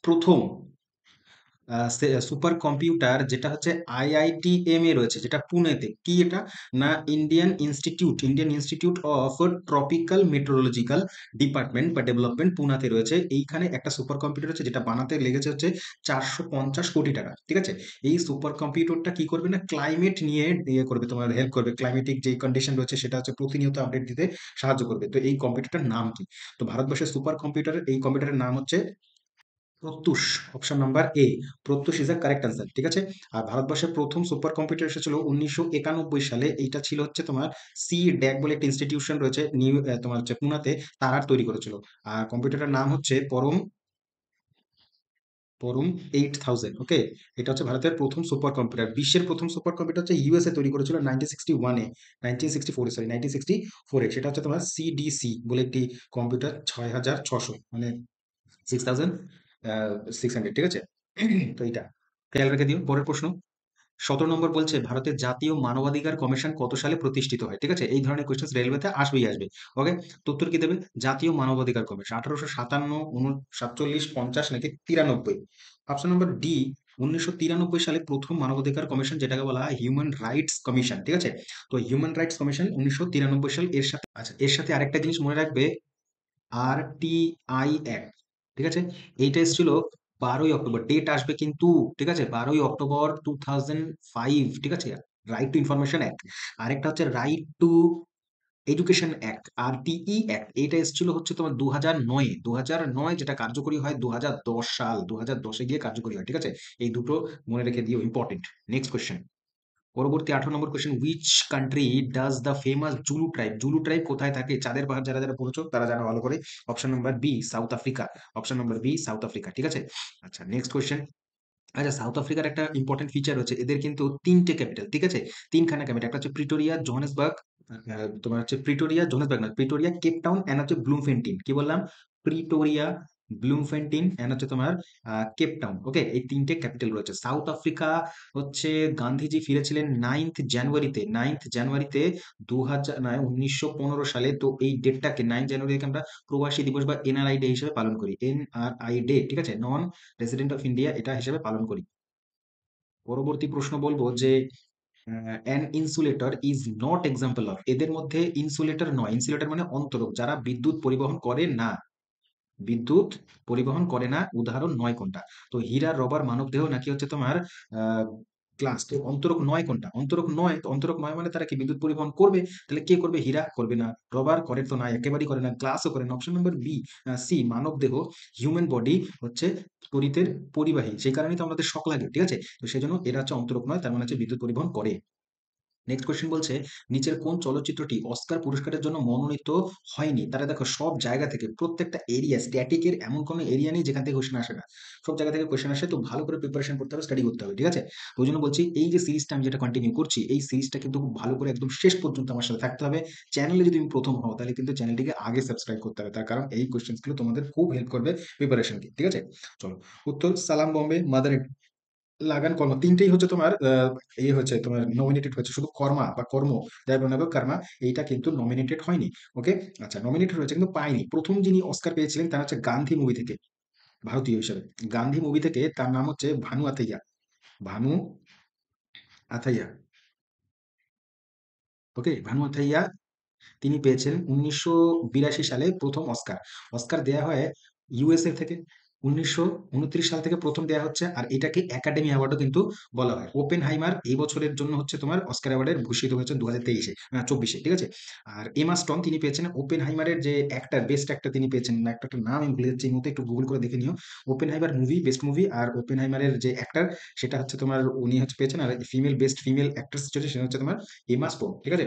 প্রথম সুপার কম্পিউটার যেটা হচ্ছে আইআইটিএম এ রয়েছে, যেটা পুনেতে, কি এটা? না Indian institute of tropical meteorological department বা ডেভেলপমেন্ট, পুনাতে রয়েছে। এইখানে একটা সুপার কম্পিউটার আছে, যেটা বানাতে লেগেছে হচ্ছে ৪৫০ কোটি টাকা। ঠিক আছে? এই সুপার কম্পিউটারটা কি করবে না, ক্লাইমেট নিয়ে ইয়ে করবে, তোমার হেল্প করবে। ক্লাইমেটিক যে কন্ডিশন রয়েছে সেটা হচ্ছে প্রতিনিয়ত আপডেট দিতে সাহায্য করবে। তো এই কম্পিউটারটার নাম কি? তো ভারতবর্ষের সুপার কম্পিউটার, এই কম্পিউটারের নাম হচ্ছে প্রত্যুষ, option number A, Pratyush is the correct answer, ঠিক আছে। আর ভারতবর্ষের প্রথম সুপার কম্পিউটার এসেছিল 1991 সালে। এইটা ছিল হচ্ছে তোমার সি ড্যাক বলে একটা ইনস্টিটিউশন রয়েছে নিউ, তোমার হচ্ছে পুনাতে, তারা তৈরি করেছিল। আর কম্পিউটারটার নাম হচ্ছে পরম, পরম 8000, ওকে। এটা হচ্ছে ভারতের প্রথম সুপার কম্পিউটার। বিশ্বের প্রথম সুপার কম্পিউটার হচ্ছে ইউএসএ তৈরি করেছিল 1961-এ, 1964, সরি 1964-এ। সেটা হচ্ছে তোমার সিডিসি বলে একটি কম্পিউটার, 6600, মানে 6600, ঠিক আছে। তো এইটা খেয়াল রেখে দিও। পরের প্রশ্ন 17 নম্বর বলছে ভারতের জাতীয় মানবাধিকার কমিশন কত সালে প্রতিষ্ঠিত হয়, ঠিক আছে। এই ধরনের কোয়েশ্চেন রেলওয়েতে আসবেই আসবে, ওকে। তো উত্তর কি দেবে? জাতীয় মানবাধিকার কমিশন 1857, 47, 50 নাকি 93? অপশন নম্বর ডি, 1993 সালে প্রথম মানবাধিকার কমিশন, যেটাকে বলা হয় হিউম্যান রাইটস কমিশন, ঠিক আছে। তো হিউম্যান রাইটস কমিশন 1993 সাল। এর সাথে, আচ্ছা, এর সাথে আরেকটা জিনিস মনে রাখবে, আরটিআই অ্যাক্ট, ঠিক আছে। এইটা এসেছিল 12ই অক্টোবর, ডেট আসবে কিন্তু, ঠিক আছে, 12ই অক্টোবর 2005, ঠিক আছে। Right two information act. আরেকটা হচ্ছে right two education act, RTE act. এইটা এসেছিল হচ্ছে তোমার 2009-এ, 2009, যেটা কার্যকরী হয় 2010 সাল, 2010-এ গিয়ে কার্যকরী হয়, ঠিক আছে। এই দুটো মনে রেখে দিও, ইম্পর্টেন্ট। নেক্সট কোয়েশ্চেন, পরবর্তী 18 number question, which country does the famous Zulu tribe, Zulu tribe কোথায় থাকে? চাঁদের পাহাড় যারা যারা পড়েছো তারা জানো ভালো করে। Option number B, South Africa. Option number B, South Africa, ঠিক আছে। আচ্ছা, নেক্সট কোয়েশ্চেন। আচ্ছা, সাউথ আফ্রিকার একটা ইম্পর্টেন্ট ফিচার হচ্ছে এদের কিন্তু তিনটে ক্যাপিটাল, ঠিক আছে। তিনখানা ক্যাপিটাল, একটা হচ্ছে প্রিটোরিয়া, জোহানেসবার্গ, তোমার হচ্ছে প্রিটোরিয়া, জোহানেসবার্গ না, প্রিটোরিয়া, কেপ টাউন এন্ড হচ্ছে ব্লুমফেন্টিন। কি বললাম? প্রিটোরিয়া, ব্লুমফেন্টিন এন্ড হচ্ছে তোমার কেপ টাউন, ওকে। এই তিনটে ক্যাপিটাল রয়েছে সাউথ আফ্রিকা। হচ্ছে গান্ধীজি ফিরেছিলেন 9th জানুয়ারিতে, 9th জানুয়ারিতে 2000 নয় 1915 সালে। তো এই ডেটটাকে 9 জানুয়ারিকে আমরা প্রবাসী দিবস বা এনআরআই ডে হিসেবে পালন করি, এনআরআই ডে, ঠিক আছে, নন রেসিডেন্ট অফ ইন্ডিয়া, এটা হিসেবে পালন করি। পরবর্তী প্রশ্ন বলবো যে an insulator is not example of, এদের মধ্যে ইনসুলেটর নয়, ইনসুলেটর মানে অন্তরক, যারা বিদ্যুৎ পরিবহন করে না, বিদ্যুৎ পরিবহন করে না, উদাহরণ নয় কোনটা? তো হীরা, রবার, মানবদেহ নাকি হচ্ছে তোমার গ্লাস। তো অন্তরক নয় কোনটা? অন্তরক নয়, তো অন্তরক নয় মানে তারা কি বিদ্যুৎ পরিবহন করবে? তাহলে কে করবে? হীরা করবে না, রবার করে তো না, একেবারেই করে না, গ্লাসও করে না। অপশন নাম্বার বি, সি, মানবদেহ, হিউম্যান বডি হচ্ছে তড়িতের পরিবাহী, সেই কারণেই তো আমাদের শক লাগে, ঠিক আছে। তো সেই জন্য এরা হচ্ছে অন্তরক নয়, তার মানে হচ্ছে বিদ্যুৎ পরিবহন করে। নেক্সট কোয়েশ্চেন বলছে নিচের কোন চলচ্চিত্রটি অস্কার পুরস্কারের জন্য মনোনীত হয়নি? তারা দেখো সব জায়গা থেকে, প্রত্যেকটা এরিয়া, স্ট্যাটিকের এমন কোনো এরিয়া নেই যেখান থেকে কোয়েশ্চেন আসে না, সব জায়গা থেকে কোয়েশ্চেন আসে। তো ভালো করে প্রিপারেশন করতে হবে, স্টাডি করতে হবে, ঠিক আছে। তো ওই জন্য বলছি এই যে সিরিজটা আমি যেটা কন্টিনিউ করছি, এই সিরিজটা কিন্তু খুব ভালো করে একদম শেষ পর্যন্ত আমার সাথে থাকতে হবে। চ্যানেলে যদি তুমি প্রথম হও তাহলে কিন্তু চ্যানেলটিকে আগে সাবস্ক্রাইব করতে হবে, তার কারণ এই কোয়েশ্চেনগুলো তোমাদের খুব হেল্প করবে প্রিপারেশনকে, ঠিক আছে। চলো, উত্তর সালাম বোম্বে, মাদার লাগান, কর্ম, তিনটেই হচ্ছে তোমার হচ্ছে তোমার নমিনেটেড হয়েছে, শুধু কর্মা বা কর্ম, যাই বলে না কর্মা, এইটা কিন্তু নমিনেটেড হয়নি, ওকে। আচ্ছা, নমিনেটেড হয়েছে কিন্তু পায়নি। প্রথম যিনি অস্কার পেয়েছিলেন তার হচ্ছে গান্ধী মুভি থেকে, ভারতীয় হিসেবে গান্ধী মুভি থেকে, তার নাম হচ্ছে ভানু আথাইয়া, ভানু আথাইয়া, ওকে, ভানু আথাইয়া। তিনি পেয়েছেন 1982 সালে প্রথম অস্কার। অস্কার দেয়া হয় ইউএসএ থেকে, 1929 সাল থেকে প্রথম দেয়া হচ্ছে। আর এটাকে একাডেমি অ্যাওয়ার্ডও কিন্তু বলা হয়। ওপেন হাইমার এই বছরের জন্য হচ্ছে তোমার অস্কার অ্যাওয়ার্ডের ভূষিত হয়েছে 2023-এ, 24-এ, ঠিক আছে। আর এমা স্টোন তিনি পেয়েছেন ওপেন হাইমারের যে অ্যাক্টার, বেস্ট অ্যাক্টার তিনি পেয়েছেন, না একটা নাম আমি ভুলে যাচ্ছি এই মুহূর্তে, একটু গুগল করে দেখে নিও। ওপেন হাইমার মুভি, বেস্ট মুভি, আর ওপেন হাইমারের যে অ্যাক্টার সেটা হচ্ছে তোমার, উনি হচ্ছে পেয়েছেন। আর ফিমেল, বেস্ট ফিমেল অ্যাক্ট্রেস যেটা, সেটা হচ্ছে তোমার এমা স্টোন, ঠিক আছে।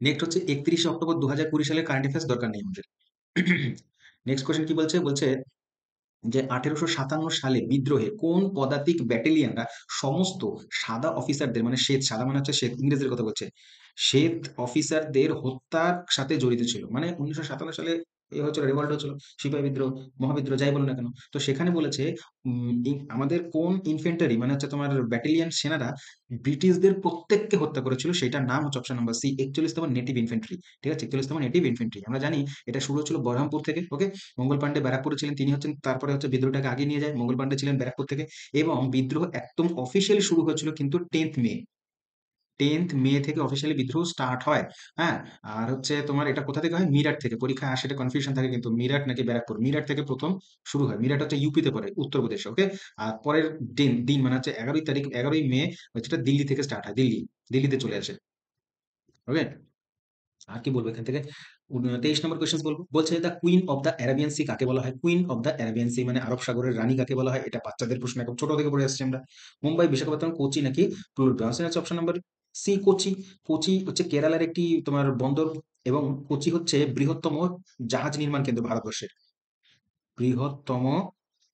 নেক্সট হচ্ছে 31 অক্টোবর 2020 সালে, কারেন্ট অ্যাফেয়ার্স দরকার নেই আমাদের। নেক্সট কোয়েশ্চেন কি বলছে? বলছে যে 1857 সালে বিদ্রোহে কোন পদাতিক ব্যাটালিয়নরা সমস্ত সাদা অফিসারদের, মানে শ্বেত, সাদা মানে হচ্ছে শ্বেত, ইংরেজদের কথা বলছে, শ্বেত অফিসারদের হত্যার সাথে জড়িত ছিল? মানে 1957 সালে হচ্ছিল, রেভল্ট হচ্ছিল, সিপাহী বিদ্রোহ, মহাবিদ্রোহ, যাই বলো না কেন। তো সেখানে বলেছে আমাদের কোন ইনফেন্টারি, মানে হচ্ছে তোমার ব্যাটালিয়ন সেনারা ব্রিটিশদের প্রত্যেককে হত্যা করেছিল, সেটার নাম হচ্ছে অপশন নাম্বার সি, 41তম নেটিভ ইনফেন্ট্রি, ঠিক আছে, 41তম নেটিভ ইনফেন্ট্রি। আমরা জানি এটা শুরু হচ্ছিল বহরমপুর থেকে, ওকে। মঙ্গল পান্ডে ব্যারাকপুরে ছিলেন, তিনি হচ্ছেন, তারপরে হচ্ছে বিদ্রোহটাকে আগে নিয়ে যায়, মঙ্গল পান্ডে ছিলেন ব্যারাকপুর থেকে। এবং বিদ্রোহ একদম অফিসিয়ালি শুরু হয়েছিল কিন্তু 10th মে, 10th মে থেকে অফিসিয়ালি বিদ্রোহ স্টার্ট হয়। হ্যাঁ। আর হচ্ছে তোমার এটা কোথা থেকে হয়? মিরাট থেকে। পরীক্ষায় আসে, এটা কনফিউশন থাকে কিন্তু, মিরাট নাকি ব্যারাকপুর, মিরাট থেকে প্রথম শুরু হয়। মিরাট হচ্ছে ইউপিতে পড়ে, উত্তরপ্রদেশে, ওকে। আর পরের দিন দিন মানে হচ্ছে 11ই তারিখ, 11ই মে হচ্ছে এটা দিল্লি থেকে স্টার্ট হয়, দিল্লিতে চলে আসে, ওকে। আর কি বলবো এখান থেকে? 23 নম্বর কোয়েশ্চেন বলবো, বলছে the queen of the Arabian sea কাকে বলা হয়? Queen of the Arabian sea মানে আরব সাগরের রানী কাকে বলা হয়? এটা বাচ্চাদের প্রশ্ন, একদম ছোট থেকে পড়ে আসছি আমরা। মুম্বাই, বিশাখাপত্তনম, কোচি নাকি টুরন্টো? আনসার হচ্ছে option number C, Kochi. Kochi হচ্ছে কেরালার একটি তোমার বন্দর, এবং কোচি হচ্ছে বৃহত্তম জাহাজ নির্মাণ কেন্দ্র ভারতবর্ষের। বৃহত্তম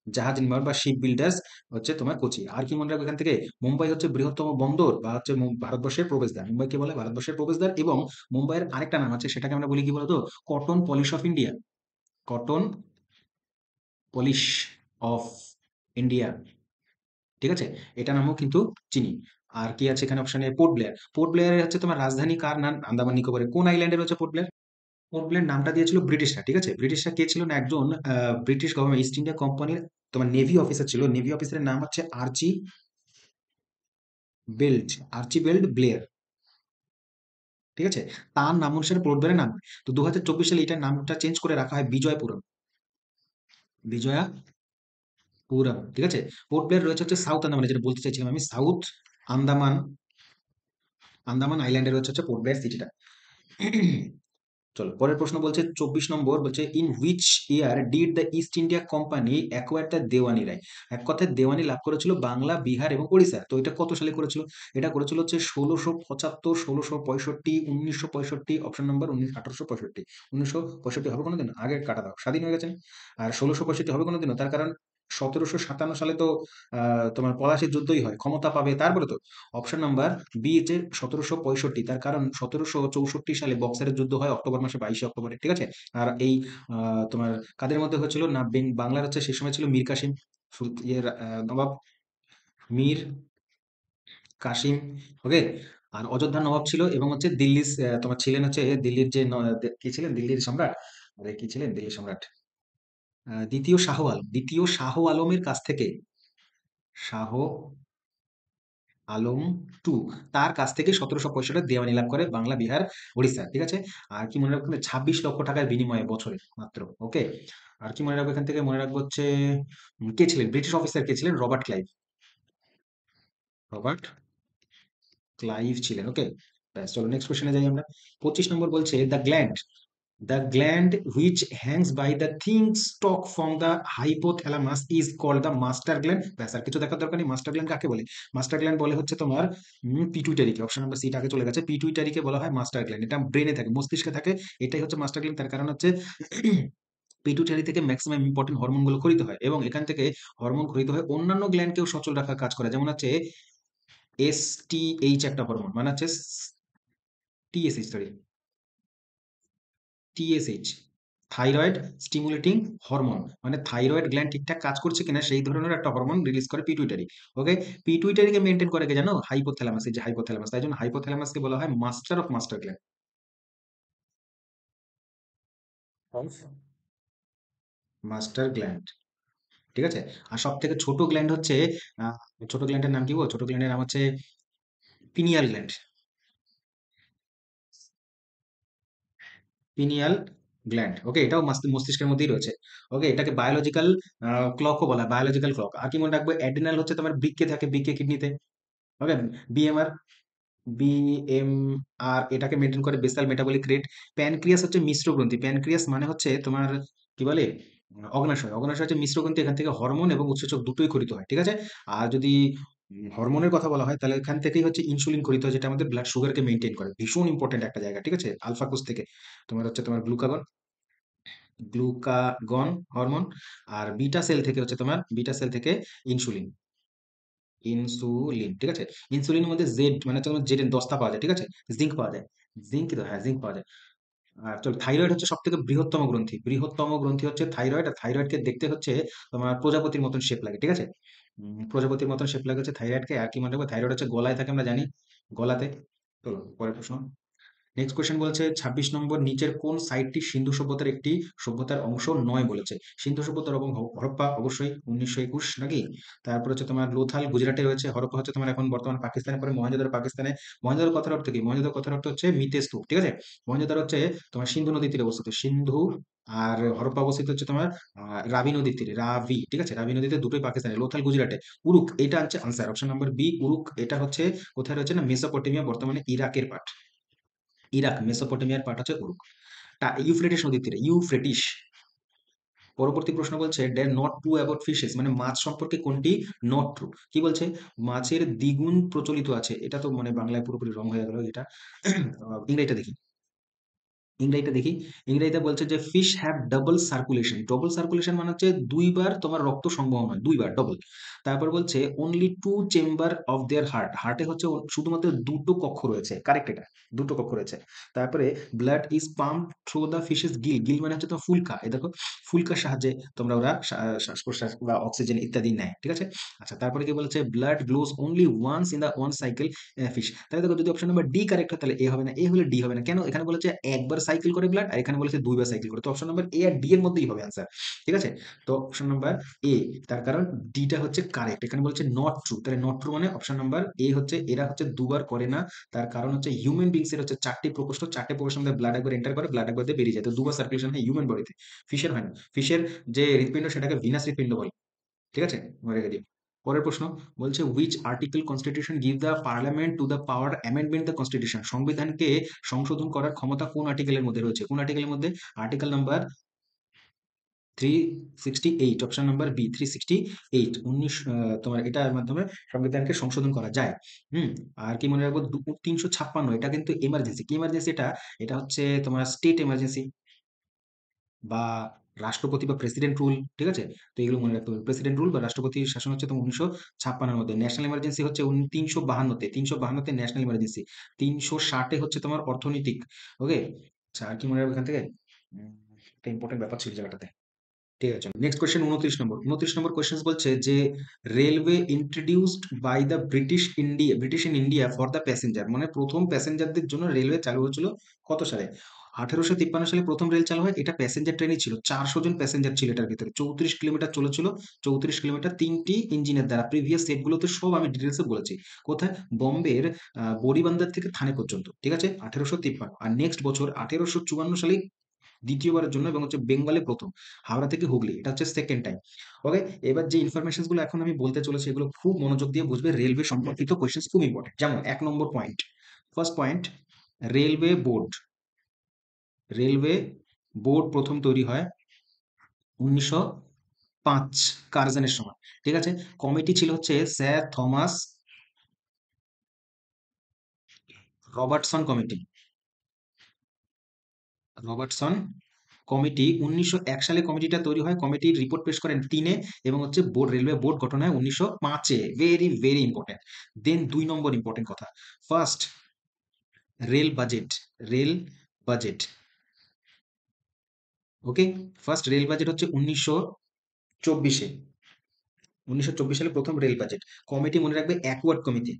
জাহাজ নির্মাণ বা শিপ বিল্ডার্স হচ্ছে তোমার কোচি। আর কি মনে রাখবে এখান থেকে? মুম্বাই হচ্ছে বৃহত্তম বন্দর বা হচ্ছে ভারতবর্ষের প্রবেশদ্বার। মুম্বাইকে বলে ভারতবর্ষের প্রবেশদ্বার, এবং মুম্বাইয়ের আরেকটা নাম আছে, সেটাকে আমরা বলি কি বলতো? Cotton polish of India. Cotton polish of India, ঠিক আছে? এটা নামও কিন্তু চিনি। আর কি আছে এখানে অপশনে? Port Blair. পোর্ট ব্লেয়ারের হচ্ছে তোমার রাজধানী কার নাম? আন্দামান নিকোবরের কোন আইল্যান্ডের হচ্ছে পোর্ট ব্লেয়ার? পোর্ট ব্লেয়ার নামটা দিয়েছিল ব্রিটিশরা, ঠিক আছে? ব্রিটিশরা কে ছিল না, একজন ব্রিটিশ গভর্নমেন্ট ইস্ট ইন্ডিয়া কোম্পানির তোমার নেভি অফিসার ছিল। নেভি অফিসারের নাম হচ্ছে আর্চি বেল্ট, আর্চিবেল্ড ব্লেয়ার, ঠিক আছে? তার নাম অনুসারে পোর্ট ব্লেয়ারের নাম। তো 2024 সালে এটার নামটা চেঞ্জ করে রাখা হয় বিজয়পুরম। বিজয়াপুরম, ঠিক আছে? পোর্ট ব্লেয়ার রয়েছে হচ্ছে সাউথ আন্দামানে, যেটা বলতে চাইছিলাম আমি, সাউথ আন্দামান, আন্দামান আইল্যান্ডে রয়েছে হচ্ছে পোর্ট ব্লেয়ার সিটিটা। চলো পরের প্রশ্ন বলছে 24 নম্বর, বলছে in which year did the east India company acquire the দেওয়ানি রায়? এক কথায় দেওয়ানি লাভ করেছিল বাংলা, বিহার এবং ওড়িশা। তো এটা কত সালে করেছিল? এটা করেছিল হচ্ছে 1675, 1665, 1965, অপশন নম্বর 1865। 1965 হবে কোনোদিন? আগে কাটা দাও, স্বাধীন হয়ে গেছেন। আর 1665 হবে কোনোদিনও? তার কারণ 1757 সালে তো তোমার পলাশির যুদ্ধই হয়, ক্ষমতা পাবে তারপরে তো। অপশন নাম্বার বি যে 1765, তার কারণ 1764 সালে বক্সারের যুদ্ধ হয় অক্টোবর মাসে, 22শে অক্টোবরে, ঠিক আছে? আর এই তোমার কাদের মধ্যে হয়েছিল না, বাংলার হচ্ছে সেই সময় ছিল মীর কাসিম, নবাব মীর কাসিম, ওকে। আর অযোধ্যার নবাব ছিল, এবং হচ্ছে দিল্লি তোমার ছিলেন হচ্ছে দিল্লির যে কি ছিলেন, দিল্লির সম্রাট, আরে কি ছিলেন দিল্লির সম্রাট? দ্বিতীয় শাহ আলম, দ্বিতীয় শাহ আলমের কাছ থেকে, শাহ আলম টু, তার কাছ থেকে 1765 দেওয়ানি লাভ করে বাংলা, বিহার, উড়িষ্যা, ঠিক আছে? আর কি মনে রাখবেন? 26 লক্ষ টাকার বিনিময়ে বছরে মাত্র, ওকে। আর কি মনে রাখবো এখান থেকে? মনে রাখবো হচ্ছে কে ছিলেন ব্রিটিশ অফিসার, কে ছিলেন? রবার্ট ক্লাইভ, রবার্ট ক্লাইভ ছিলেন, ওকে। ব্যাস, চলো নেক্সট কোশ্চেনে যাই আমরা। 25 নম্বর বলছে the gland which hangs by the thin stalk from the hypothalamus is called the master gland. ব্যাস, আর কিছু দেখার দরকার নেই। মাস্টার গ্ল্যান্ড কাকে বলে? মাস্টার গ্ল্যান্ড বলে হচ্ছে তোমার পিটুইটারিকে। অপশন নাম্বার সিটা আগে চলে গেছে। পিটুইটারিকে বলা হয় মাস্টার গ্ল্যান্ড। এটা ব্রেনে থাকে, মস্তিষ্কে থাকে, এটাই হচ্ছে মাস্টার গ্ল্যান্ড। তার কারণ হচ্ছে পিটুইটারি থেকে ম্যাক্সিমাম ইম্পর্টেন্ট হরমোন গুলো খরিত হয়, এবং এখান থেকে হরমোন খরিত হয়ে অন্যান্য গ্ল্যান্ডকেও সচল রাখার কাজ করে। যেমন হচ্ছে এসটিএইচ একটা হরমোন, মানে হচ্ছে TSH, sorry, TSH, thyroid stimulating hormone, মানে থাইরয়েড গ্ল্যান্ড ঠিকঠাক কাজ করছে কিনা সেই ধরনের একটা হরমোন রিলিজ করে পিটুইটারি, ওকে। পিটুইটারিকে মেনটেন করে কে জানো? হাইপোথ্যালামাস, এই যে হাইপোথ্যালামাস, তাই জন্য হাইপোথ্যালামাসকে বলা হয় master of master gland, of master gland, ঠিক আছে? আর সব থেকে ছোট গ্ল্যান্ড হচ্ছে আহ, ছোট গ্ল্যান্ডের নাম কি বল? ছোট গ্ল্যান্ডের নাম হচ্ছে পিনিয়াল গ্ল্যান্ড, পিনিয়াল গ্ল্যান্ড, ওকে। এটাও মস্তিষ্কের মধ্যেই রয়েছে, ওকে। এটাকে বায়োলজিক্যাল ক্লকও বলা হয়, বায়োলজিক্যাল ক্লক। আর কি মনে রাখবে? অ্যাড্রিনাল হচ্ছে তোমার বৃক্কে থাকে, বৃক্কে কিডনিতে, ওকে। বিএমআর, বিএমআর এটাকে মেনটেন করে বেসাল মেটাবলিক রেট। প্যানক্রিয়াস হচ্ছে মিশ্র গ্রন্থি। প্যানক্রিয়াস মানে হচ্ছে তোমার কি বলে, অগ্নাশয়। অগ্নাশয় হচ্ছে মিশ্র গ্রন্থি, এখান থেকে হরমোন এবং উৎসেচক দুটোই খরিত হয়, ঠিক আছে? আর যদি হরমোনের কথা বলা হয়, তাহলে এখান থেকেই হচ্ছে ইনসুলিন খরিত হয়, যেটা আমাদের ব্লাড সুগারকে মেনটেন করে। ভীষণ ইম্পর্টেন্ট একটা জায়গা, ঠিক আছে? আলফা কোষ থেকে তোমার হচ্ছে তোমার গ্লুকাগন, গ্লুকাগন হরমোন। আর বিটা সেল থেকে হচ্ছে তোমার, বিটা সেল থেকে ইনসুলিন, ইনসুলিন, ঠিক আছে? ইনসুলিনের মধ্যে জেড মানে হচ্ছে তোমার জেড এর দস্তা পাওয়া যায়, ঠিক আছে? জিঙ্ক পাওয়া যায়, জিঙ্ক, তো হ্যাঁ জিঙ্ক পাওয়া যায়। আর চলো, থাইরয়েড হচ্ছে সব থেকে বৃহত্তম গ্রন্থি, বৃহত্তম গ্রন্থি হচ্ছে থাইরয়েড। আর থাইরয়েডকে দেখতে হচ্ছে তোমার প্রজাপতির মতন শেপ লাগে, ঠিক আছে? প্রজাপতির মতন শেপ লাগে হচ্ছে থাইরয়েডকে। আর কি মনে রাখবো? থাইরয়েড হচ্ছে গলায় থাকে, আমরা জানি, গলাতে। চলো পরের প্রশ্ন। নেক্সট কোয়েশ্চেন বলছে 26 নম্বর, নিচের কোন সাইটটি সিন্ধু সভ্যতার একটি সভ্যতার অংশ নয় বলেছে? সিন্ধু সভ্যতার এবং হরপ্পা অবশ্যই 1921 নাকি? তারপর হচ্ছে তোমার লোথাল গুজরাটে রয়েছে, হরপ্পা হচ্ছে তোমার এখন বর্তমান পাকিস্তানে পরে, মহেঞ্জোদারো পাকিস্তানে। মহেঞ্জোদারো কথার অর্থ কি? মহেঞ্জোদারো কথার অর্থ হচ্ছে মৃতের স্তূপ, ঠিক আছে? মহেঞ্জোদারো হচ্ছে তোমার সিন্ধু নদীর তীরে অবস্থিত, সিন্ধু। আর হরপ্পা অবস্থিত হচ্ছে তোমার রাবি নদীর তীরে, রাভি, ঠিক আছে? রাবি নদীতে, দুটোই পাকিস্তানে। লোথাল গুজরাটে। উরুক, এটা হচ্ছে আনসার, অপশন নাম্বার বি, উরুক। এটা হচ্ছে কোথায় রয়েছে না, মেসোপটেমিয়া, বর্তমানে ইরাকের পার্ট। ইরাক, মেসোপটেমিয়ার পার্ট হচ্ছে উরুক। ইউফ্রেটিস নদীর তীরে, ইউফ্রেটিস। পরবর্তী প্রশ্ন বলছে day not true about fishes, মানে মাছ সম্পর্কে কোনটি নট ট্রু। কি বলছে? মাছের দ্বিগুণ প্রচলিত আছে, এটা তো মানে বাংলায় পুরোপুরি রং হয়ে গেল এটা। ইংরেজিটা দেখি, ইংরেজিটা দেখি। ইংরেজিতে বলছে যে fish have double circulation. Double circulation মানে হচ্ছে দুইবার তোমার রক্ত সংবহন হয়, দুইবার, ডবল। তারপর বলছে only two chamber of their heart, হার্টে হচ্ছে শুধুমাত্র দুটো কক্ষ রয়েছে, কারেক্ট এটা, দুটো কক্ষ রয়েছে। তারপরে blood is pump through the fishes Gill, Gill মানে হচ্ছে তোমার ফুলকা, এই দেখো ফুলকার সাহায্যে তোমরা ওরা শ্বাস প্রশ্বাস বা অক্সিজেন ইত্যাদি নেয়, ঠিক আছে। আচ্ছা, তারপরে কি বলেছে blood flows only once in the one cycle fish. তাহলে দেখো যদি অপশন নাম্বার ডি কারেক্ট হয় তাহলে এ হবে না, এ হলে ডি হবে না। কেন? এখানে বলেছে একবার সাইকেল করে ব্লাড, আর এখানে বলেছে দুইবার সাইকেল করে, তো অপশন নাম্বার এ আর ডি এর মধ্যেই হবে আনসার, ঠিক আছে। তো অপশন নাম্বার এ, তার কারণ ডিটা হচ্ছে কারেক্ট। এখানে বলছে নট ট্রু, তাহলে নট ট্রু মানে অপশন নাম্বার এ হচ্ছে, এরা হচ্ছে দুবার করে না। তার কারণ হচ্ছে হিউম্যান বিংস এর হচ্ছে চারটি প্রকোষ্ঠ, চারটে প্রকোষ্ঠের মধ্যে ব্লাড একবার এন্টার করে, ব্লাড একবার দিয়ে বেরিয়ে যায়, তো দুবার সার্কুলেশন হয় হিউম্যান বডিতে, ফিশের হয় না। ফিশের যে হৃৎপিণ্ড সেটাকে ভিনাস হৃৎপিণ্ড বলে, ঠিক আছে, মনে রেখে দিও। পরের প্রশ্ন বলছে which article constitution give the parliament to the power amendment the constitution, সংবিধানকে সংশোধন করার ক্ষমতা কোন আর্টিকেলের মধ্যে রয়েছে? কোন আর্টিকেলের মধ্যে? Article number 368, option number B 368। তোমার এটার মাধ্যমে সংবিধানকে সংশোধন করা যায়। হুম। আর কি মনে রাখবো, 356, এটা কিন্তু এমার্জেন্সি। কি এমার্জেন্সি এটা? এটা হচ্ছে তোমার স্টেট এমার্জেন্সি বা রাষ্ট্রপতি বা প্রেসিডেন্ট রুল, ঠিক আছে। তো এগুলো মনে রাখতে হবে, প্রেসিডেন্ট রুল বা রাষ্ট্রপতির শাসন হচ্ছে তোমার 1956 মধ্যে। ন্যাশনাল ইমার্জেন্সি হচ্ছে 352, 352 ন্যাশনাল ইমার্জেন্সি। 360 হচ্ছে তোমার অর্থনৈতিক। ওকে। আচ্ছা, আর কি মনে রাখবে এখান থেকে? একটা ইম্পর্টেন্ট ব্যাপার ছিল জায়গাটাতে, ঠিক আছে। Next question 29 number, 29 number question বলছে যে railway introduced by the British in India for the passenger, মানে প্রথম প্যাসেঞ্জারদের জন্য রেলওয়ে চালু হয়েছিল কত সালে? 1853 সালে প্রথম রেল চালু হয়, এটা প্যাসেঞ্জার ট্রেনই ছিল, 400 জন প্যাসেঞ্জার ছিল এটার ভিতরে, 34 কিলোমিটার চলেছিল, 34 কিলোমিটার, 3টি ইঞ্জিনের দ্বারা। প্রিভিয়াস সেটগুলোতে সব আমি ডিটেলসে বলেছি। কোথায়? বোম্বের বড়িবান্দার থেকে থানে পর্যন্ত, ঠিক আছে, 1853। আর নেক্সট বছর 1854 সালে দ্বিতীয়বারের জন্য, এবং হচ্ছে বেঙ্গলে প্রথম, হাওড়া থেকে হুগলি, এটা হচ্ছে সেকেন্ড টাইম। ওকে। এবার যে ইনফরমেশন গুলো এখন আমি বলতে চলেছি এগুলো খুব মনোযোগ দিয়ে বুঝবে, রেলওয়ে সম্পর্কিত কোয়েশ্চেন খুব ইম্পর্টেন্ট। যেমন 1 number point, first point, railway board, railway board প্রথম তৈরি হয় 1905 কার্জনের সময়, ঠিক আছে। কমিটি ছিল হচ্ছে sir Thomas Robertson committee, Robertson committee 1901 সালে কমিটিটা তৈরি হয়, কমিটির রিপোর্ট পেশ করেন 3-এ, এবং হচ্ছে বোর্ড, রেলওয়ে বোর্ড গঠন হয় 1905-এ। Very very important. Then 2 number important কথা, first rail budget, rail budget, okay. First rail budget হচ্ছে 1924-এ, 1924 সালে প্রথম রেল বাজেট। কমিটি মনে রাখবে অ্যাকওয়ার্ড কমিটি,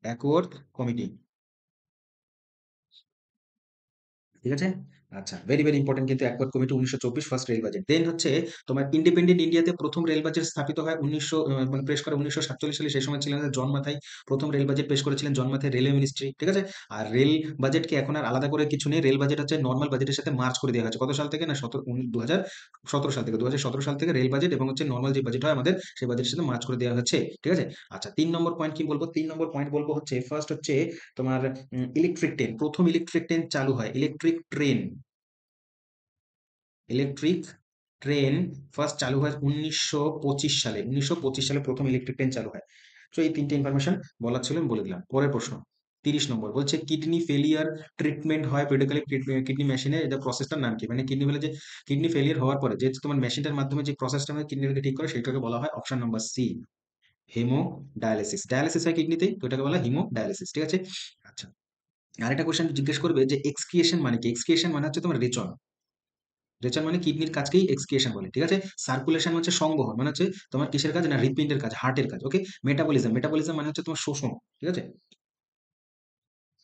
অ্যাকওয়ার্ড কমিটি, ঠিক আছে। আচ্ছা, ভেরি ভেরি ইম্পর্টেন্ট কিন্তু Acworth committee 1924 first rail budget. Then হচ্ছে তোমার ইন্ডিপেন্ডেন্ট ইন্ডিয়াতে প্রথম রেল বাজেট স্থাপিত হয় 1900, মানে পেশ করে 1947 সালে। সেই সময় ছিলেন জন মাথাই, প্রথম রেল বাজেট পেশ করেছিলেন জন মাথাই, রেলওয়ে মিনিস্ট্রি, ঠিক আছে। আর রেল বাজেটকে এখন আর আলাদা করে কিছু নেই, রেল বাজেট হচ্ছে নর্মাল বাজেটের সাথে মার্চ করে দেওয়া হয়েছে। কত সাল থেকে? না 2017 সাল থেকে, 2017 সাল থেকে রেল বাজেট এবং হচ্ছে নর্মাল যে বাজেট হয় আমাদের, সেই বাজেটের সাথে মার্চ করে দেওয়া হচ্ছে, ঠিক আছে। আচ্ছা, 3 নম্বর পয়েন্ট কি বলবো? 3 নম্বর পয়েন্ট বলবো হচ্ছে ফার্স্ট হচ্ছে তোমার ইলেকট্রিক ট্রেন, প্রথম ইলেকট্রিক ট্রেন চালু হয়, electric train, electric train first চালু হয় 1925 সালে, 1925 সালে প্রথম ইলেকট্রিক ট্রেন চালু হয়। তো এই তিনটে ইনফরমেশন বলার ছিল, আমি বলে দিলাম। পরের প্রশ্ন 30 নম্বর বলছে কিডনি ফেলিয়ার ট্রিটমেন্ট হয় পেডিক্যালি কিডনি মেশিনে, এটা প্রসেসটার নাম কি? মানে কিডনি ফেলে যে, কিডনি ফেলিয়ার হওয়ার পরে যে তোমার মেশিনটার মাধ্যমে যে প্রসেসটা হয় কিডনিটাকে ঠিক করে, সেটাকে বলা হয় option number C, haemodialysis. Dialysis হয় কিডনিতে, তো এটাকে বলা হয় হিমো ডায়ালিসিস, ঠিক আছে। আচ্ছা, আরেকটা কোশ্চেন জিজ্ঞেস করবে যে এক্সক্রিয়েশন মানে কি? এক্সক্রিয়েশন মানে হচ্ছে তোমার রেচন, রেচন মানে কিডনির কাজকেই এক্সক্রিয়েশন বলে, ঠিক আছে। সার্কুলেশন হচ্ছে সংবহন, মানে হচ্ছে তোমার কিসের কাজ? না হৃৎপিণ্ডের কাজ, হার্টের কাজ, ওকে। মেটাবলিজম, মেটাবলিজম মানে হচ্ছে তোমার শোষণ, ঠিক আছে।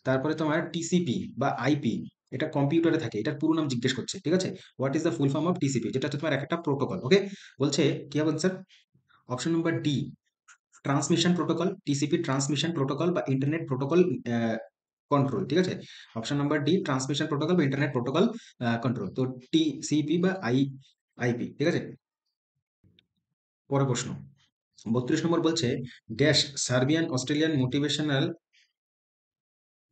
তারপরে তোমার টিসিপি বা আইপি, এটা কম্পিউটারে থাকে, এটার পুরো নাম জিজ্ঞেস করছে, ঠিক আছে। What is the full form of TCP, যেটা হচ্ছে তোমার একটা প্রোটোকল, ওকে। বলছে কি হবে sir? Option number D, transmission protocol, TCP transmission protocol বা ইন্টারনেট প্রোটোকল কন্ট্রোল, ঠিক আছে। Option number D, transmission protocol বা ইন্টারনেট প্রোটোকল কন্ট্রোল। তো টিসিপি বা আইপি, ঠিক আছে। পরের প্রশ্ন 32 নম্বর বলছে ড্যাশ সার্বিয়ান অস্ট্রেলিয়ান মোটিভেশনাল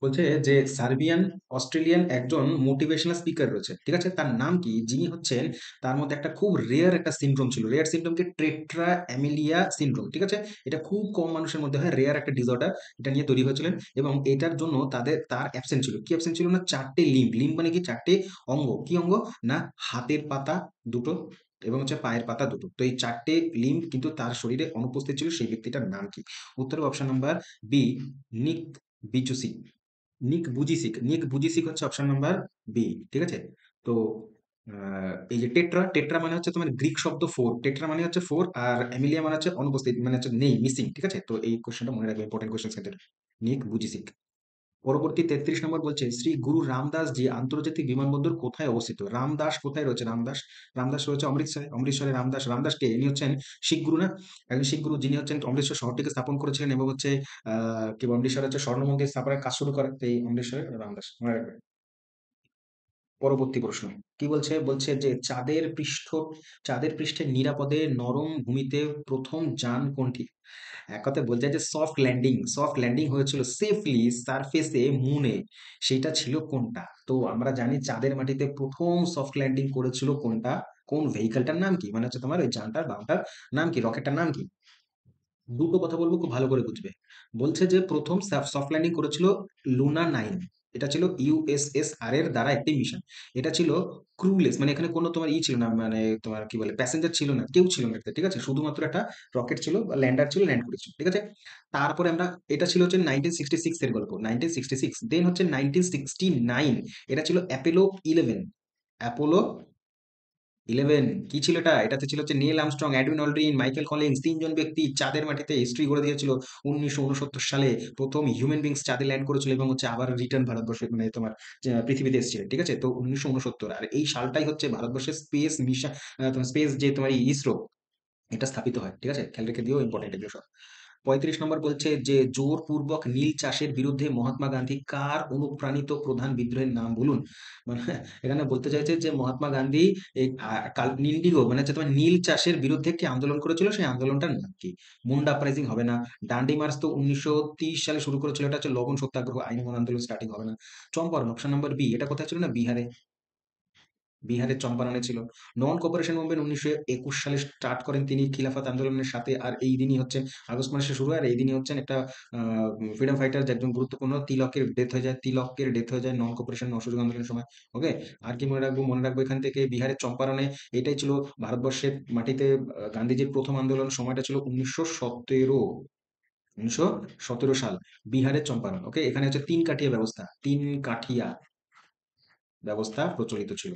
বলছে যে সার্বিয়ান অস্ট্রেলিয়ান একজন মোটিভেশনাল স্পিকার রয়েছে, ঠিক আছে? তার নাম কি? যিনি হচ্ছেন, তার মধ্যে একটা খুব রেয়ার একটা সিনড্রোম ছিল, রেয়ার সিনড্রোমকে ট্রেট্রা অ্যামিলিয়া সিনড্রোম, ঠিক আছে? এটা খুব কম মানুষের মধ্যে হয়, রেয়ার একটা ডিসঅর্ডার। এটা নিয়ে তৈরি হয়েছিলেন এবং এটার জন্য তার অ্যাবসেন্ট ছিল, কি অ্যাবসেন্ট ছিল না, চারটে লিম্ব। লিম্ব মানে কি? চারটে অঙ্গ। কি অঙ্গ? না, হাতের পাতা দুটো এবং হচ্ছে পায়ের পাতা দুটো। তো এই চারটে লিম্ব কিন্তু তার শরীরে অনুপস্থিত ছিল। সেই ব্যক্তিটার নাম কি? উত্তর অপশন নাম্বার বি, নিক বিচুসি। নিক বুজিসিক হচ্ছে অপশন নাম্বার বি, ঠিক আছে? তো এই যে টেট্রা, টেট্রা মানে হচ্ছে তোমার গ্রিক শব্দ ফোর, টেট্রা মানে হচ্ছে ফোর, আর এমিলিয়া মানে হচ্ছে অনুপস্থিত, মানে হচ্ছে নেই, মিসিং, ঠিক আছে? তো এই কোশ্চেনটা মনে রাখবে, ইম্পর্টেন্ট কোশ্চেন সেন্টার। নিক বুজিসিক। পরবর্তী 33 নম্বর বলছে, শ্রী গুরু রামদাস জি আন্তর্জাতিক বিমানবন্দর কোথায় অবস্থিত? রামদাস কোথায় রয়েছে? রামদাস, রামদাস রয়েছে অমৃতসরে। অমৃতসরে রামদাস। রামদাস কে? ইনি হচ্ছেন শিখ গুরু না? একজন শিখ গুরু, যিনি হচ্ছেন অমৃতসর শহরটিকে স্থাপন করেছিলেন এবং হচ্ছে কি বলে, অমৃতসর হচ্ছে স্বর্ণ মন্দির স্থাপনের কাজ শুরু করেন। তো এই অমৃতসরে রামদাস, মনে রাখবে। পরবর্তী প্রশ্ন কি বলছে? বলছে যে চাঁদের পৃষ্ঠে নিরাপদে নরম ভূমিতে প্রথম যান কোনটি? এক কথায় বলতে চাই যে সফট ল্যান্ডিং হয়েছিল সেফলি সারফেসে মুনে, সেটা ছিল কোনটা? তো আমরা জানি চাঁদের মাটিতে প্রথম সফট ল্যান্ডিং করেছিল কোনটা? কোন ভেহিকলটার নাম কি? মানে হচ্ছে তোমার ওই যানটার বামটার নাম কি, রকেটটার নাম কি? দুটো কথা বলবো, খুব ভালো করে বুঝবে। বলছে যে প্রথম সফট ল্যান্ডিং করেছিল লুনা 9। এটা ছিল ইউএসএসআর এর দ্বারা একটি মিশন। এটা ছিল ক্রুলেস, মানে এখানে কোনো তোমার ছিল না, মানে তোমার কি বলে, প্যাসেঞ্জার ছিল না, কেউ ছিল না এটাতে, ঠিক আছে? শুধুমাত্র একটা রকেট ছিল বা ল্যান্ডার ছিল, ল্যান্ড করেছিল, ঠিক আছে? তারপরে আমরা, এটা ছিল হচ্ছে 1966 এর গল্প, 1966। দেন হচ্ছে 1969, এটা ছিল অ্যাপোলো 11। কি ছিল এটা? এটাতে ছিল হচ্ছে Neil Armstrong, Edwin Aldrin, Michael Collins, তিনজন ব্যক্তি চাঁদের মাটিতে হিস্ট্রি করে দিয়েছিল। 1969 সালে প্রথম হিউম্যান বিংস চাঁদে ল্যান্ড করেছিল এবং হচ্ছে আবার রিটার্ন ভারতবর্ষে, মানে তোমার পৃথিবীতে এসেছিল, ঠিক আছে? তো 1969, আর এই সালটাই হচ্ছে ভারতবর্ষের স্পেস মিশন, তোমার স্পেস যে তোমার ইসরো, এটা স্থাপিত হয়, ঠিক আছে? খেয়াল রেখে দিও, ইম্পর্টেন্ট এগুলো সব। 35 নম্বর বলছে যে জোরপূর্বক নীল চাষের বিরুদ্ধে মহাত্মা গান্ধী কার অনুপ্রাণিত প্রধান বিদ্রোহের নাম বলুন? মানে এখানে বলতে চাইছে যে মহাত্মা গান্ধী এই নিন্ডিগো, মানে হচ্ছে তোমার নীল চাষের বিরুদ্ধে একটি আন্দোলন করেছিল, সেই আন্দোলনটার নাম কি? মুন্ডা আপরাইজিং হবে না। ডান্ডি মার্চ তো 1930 সালে শুরু করেছিল, এটা হচ্ছে লবণ সত্যাগ্রহ, আইন অমান্য আন্দোলন স্টার্টিং হবে না। Champaran, option number B. এটা কোথায় ছিল? না, বিহারে। বিহারের চম্পারণে ছিল। নন কোপারেশন মুভমেন্ট 1921 সালে স্টার্ট করেন তিনি খিলাফত আন্দোলনের সাথে, আর এই দিনই হচ্ছে আগস্ট মাসে শুরু হয়, আর এই দিনই হচ্ছেন একটা ফ্রিডম ফাইটার, যে একজন গুরুত্বপূর্ণ তিলকের ডেথ হয়ে যায় নন কোপারেশন অসহযোগ আন্দোলনের সময়। ওকে। আর কি মনে রাখবো? মনে রাখবো এখান থেকে বিহারের চম্পারণে, এটাই ছিল ভারতবর্ষের মাটিতে গান্ধীজির প্রথম আন্দোলন। সময়টা ছিল 1917 সাল, বিহারের চম্পারণ। ওকে, এখানে হচ্ছে তিন কাঠিয়া ব্যবস্থা প্রচলিত ছিল।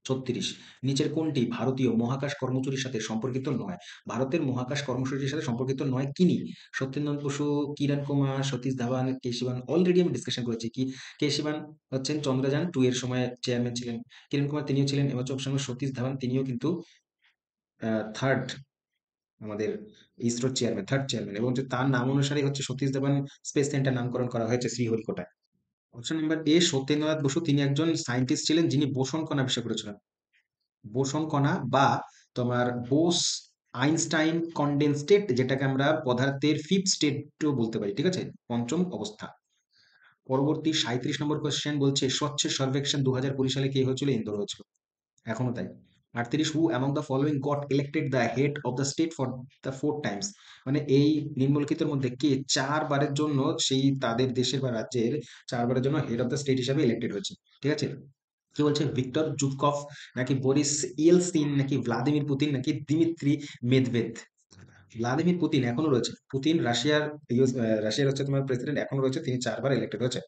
36, নিচের কোনটি ভারতীয় মহাকাশ কর্মসূচির সাথে সম্পর্কিত নয়? ভারতের মহাকাশ কর্মসূচির সাথে সম্পর্কিত নয় কিনি? সত্যেন্দ্রনাথ বসু, কিরণ কুমার, সতীশ ধাওয়ান, কে শিবান। অলরেডি আমি ডিসকাশন করেছি কি, কে শিবান হচ্ছেন চন্দ্রযান 2 এর সময় চেয়ারম্যান ছিলেন। কিরণ কুমার তিনিও ছিলেন, এবং সঙ্গে সতীশ ধাওয়ান তিনিও কিন্তু থার্ড, আমাদের ইসরোর চেয়ারম্যান, থার্ড চেয়ারম্যান, এবং হচ্ছে তার নাম অনুসারে হচ্ছে সতীশ ধাওয়ান স্পেস সেন্টার নামকরণ করা হয়েছে শ্রীহরিকোটায়। Option number A, Satyendranath Basu, তিনি একজন সায়েন্টিস্ট ছিলেন যিনি বোসন কণা আবিষ্কার করেছিলেন। বোসন কণা বা তোমার বোস আইনস্টাইন কনডেন্সেট, যেটাকে আমরা পদার্থের ফিফথ স্টেটও বলতে পারি, ঠিক আছে? পঞ্চম অবস্থা। পরবর্তী 37 নম্বর কোয়েশ্চেন বলছে, স্বচ্ছ সর্বেক্ষণ 2020 সালে কে হয়েছিল? ইন্দোর হয়েছিল, এখনো তাই। 38, হু among the following goat elected the head of the state for the 4 Times? মানে এই নিম্নলিখিতের মধ্যে কে 4 বারের জন্য সেই তাদের দেশের বা রাজ্যের 4 বারের জন্য হেড অফ দ্য স্টেট হিসাবে ইলেক্টেড হয়েছে, ঠিক আছে? কি বলছে? ভিক্টর জুতকভ, নাকি বরিস ইয়েলসিন, নাকি ভ্লাদিমির পুতিন, নাকি দিমিত্রি মেদভেদ? ভ্লাদিমির পুতিন এখনো রয়েছে। পুতিন রাশিয়ার হচ্ছে তোমার প্রেসিডেন্ট, এখনো রয়েছে, তিনি 4 বার ইলেক্টেড হয়েছে।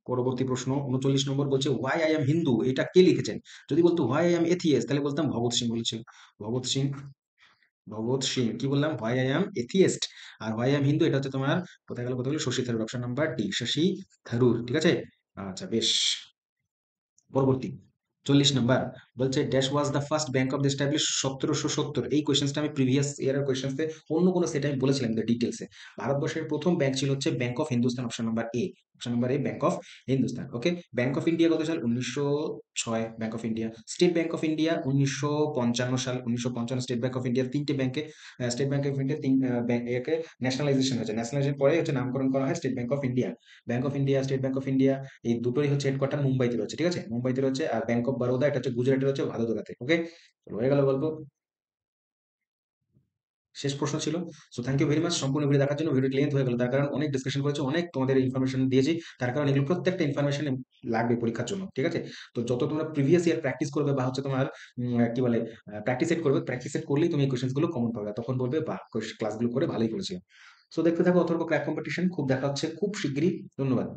পরবর্তী প্রশ্ন 39 নম্বর বলছে, হোয়াই আই এম হিন্দু, এটা কে লিখেছেন? যদি বলতো হোয়াই আই এম এথিয়েস্ট, তাহলে বলতাম ভগৎ সিং বলেছিল। ভগৎ সিং, কি বললাম? Why I am atheist. আর হোয়াই আই এম হিন্দু, এটা হচ্ছে তোমার কোথায় গেল Shashi Tharoor, option number D, Shashi Tharoor, ঠিক আছে? আচ্ছা, বেশ। পরবর্তী 40 নাম্বার বলছে dash was the first bank of the establish 1770। এই কোয়েশ্চেন্সটা আমি প্রিভিয়াস ইয়ারের কোয়েশ্চেন্সে অন্য কোনো সেটে আমি বলেছিলাম ডিটেলসে। ভারতবর্ষের প্রথম ব্যাংক ছিল হচ্ছে bank of Hindustan, option number A. Option number A, bank of Hindustan. Okay. Bank of India কত সাল? 1906 bank of India. State bank of India 1955 সাল। 1955 স্টেট ব্যাংক অফ ইন্ডিয়ার তিনটে ব্যাংকে, স্টেট ব্যাংক অফ ইন্ডিয়া তিন একে ন্যাশনালাইজেশন হয়েছে। ন্যাশনালাইজেশন পরে হচ্ছে নামকরণ করা হয় state bank of India. Bank of India, state bank of India এই দুটোই হচ্ছে হেডকোয়ার্টার মুম্বাইতে রয়েছে, ঠিক আছে? মুম্বাইতে রয়েছে। আর ব্যাংক অফ বরোদা এটা হচ্ছে গুজরাটে রয়েছে, ভাদোদরাতে। ওকে, হয়ে গেল গল্প। শেষ প্রশ্ন ছিল। So thank you very much সম্পূর্ণ ভিডিও দেখার জন্য। ভিডিওটি লেন্থ হয়ে গেল তার কারণ অনেক ডিসকাশন করেছি, অনেক তোমাদের ইনফরমেশন দিয়েছি, তার কারণ এগুলো প্রত্যেকটা ইনফরমেশন লাগবে পরীক্ষার জন্য, ঠিক আছে? তো যত তোমরা প্রিভিয়াস ইয়ার প্র্যাকটিস করবে বা হচ্ছে তোমার কি বলে প্র্যাকটিস সেট করবে, প্র্যাকটিস সেট করলেই তুমি এই কোশ্চেন গুলো কমন পাবে, তখন বলবে বাহ ক্লাসগুলো করে ভালোই করেছে। সো দেখতে থাকো অথর্ব ক্র্যাক কম্পিটিশন, খুব দেখা হচ্ছে খুব শিগগিরই। ধন্যবাদ।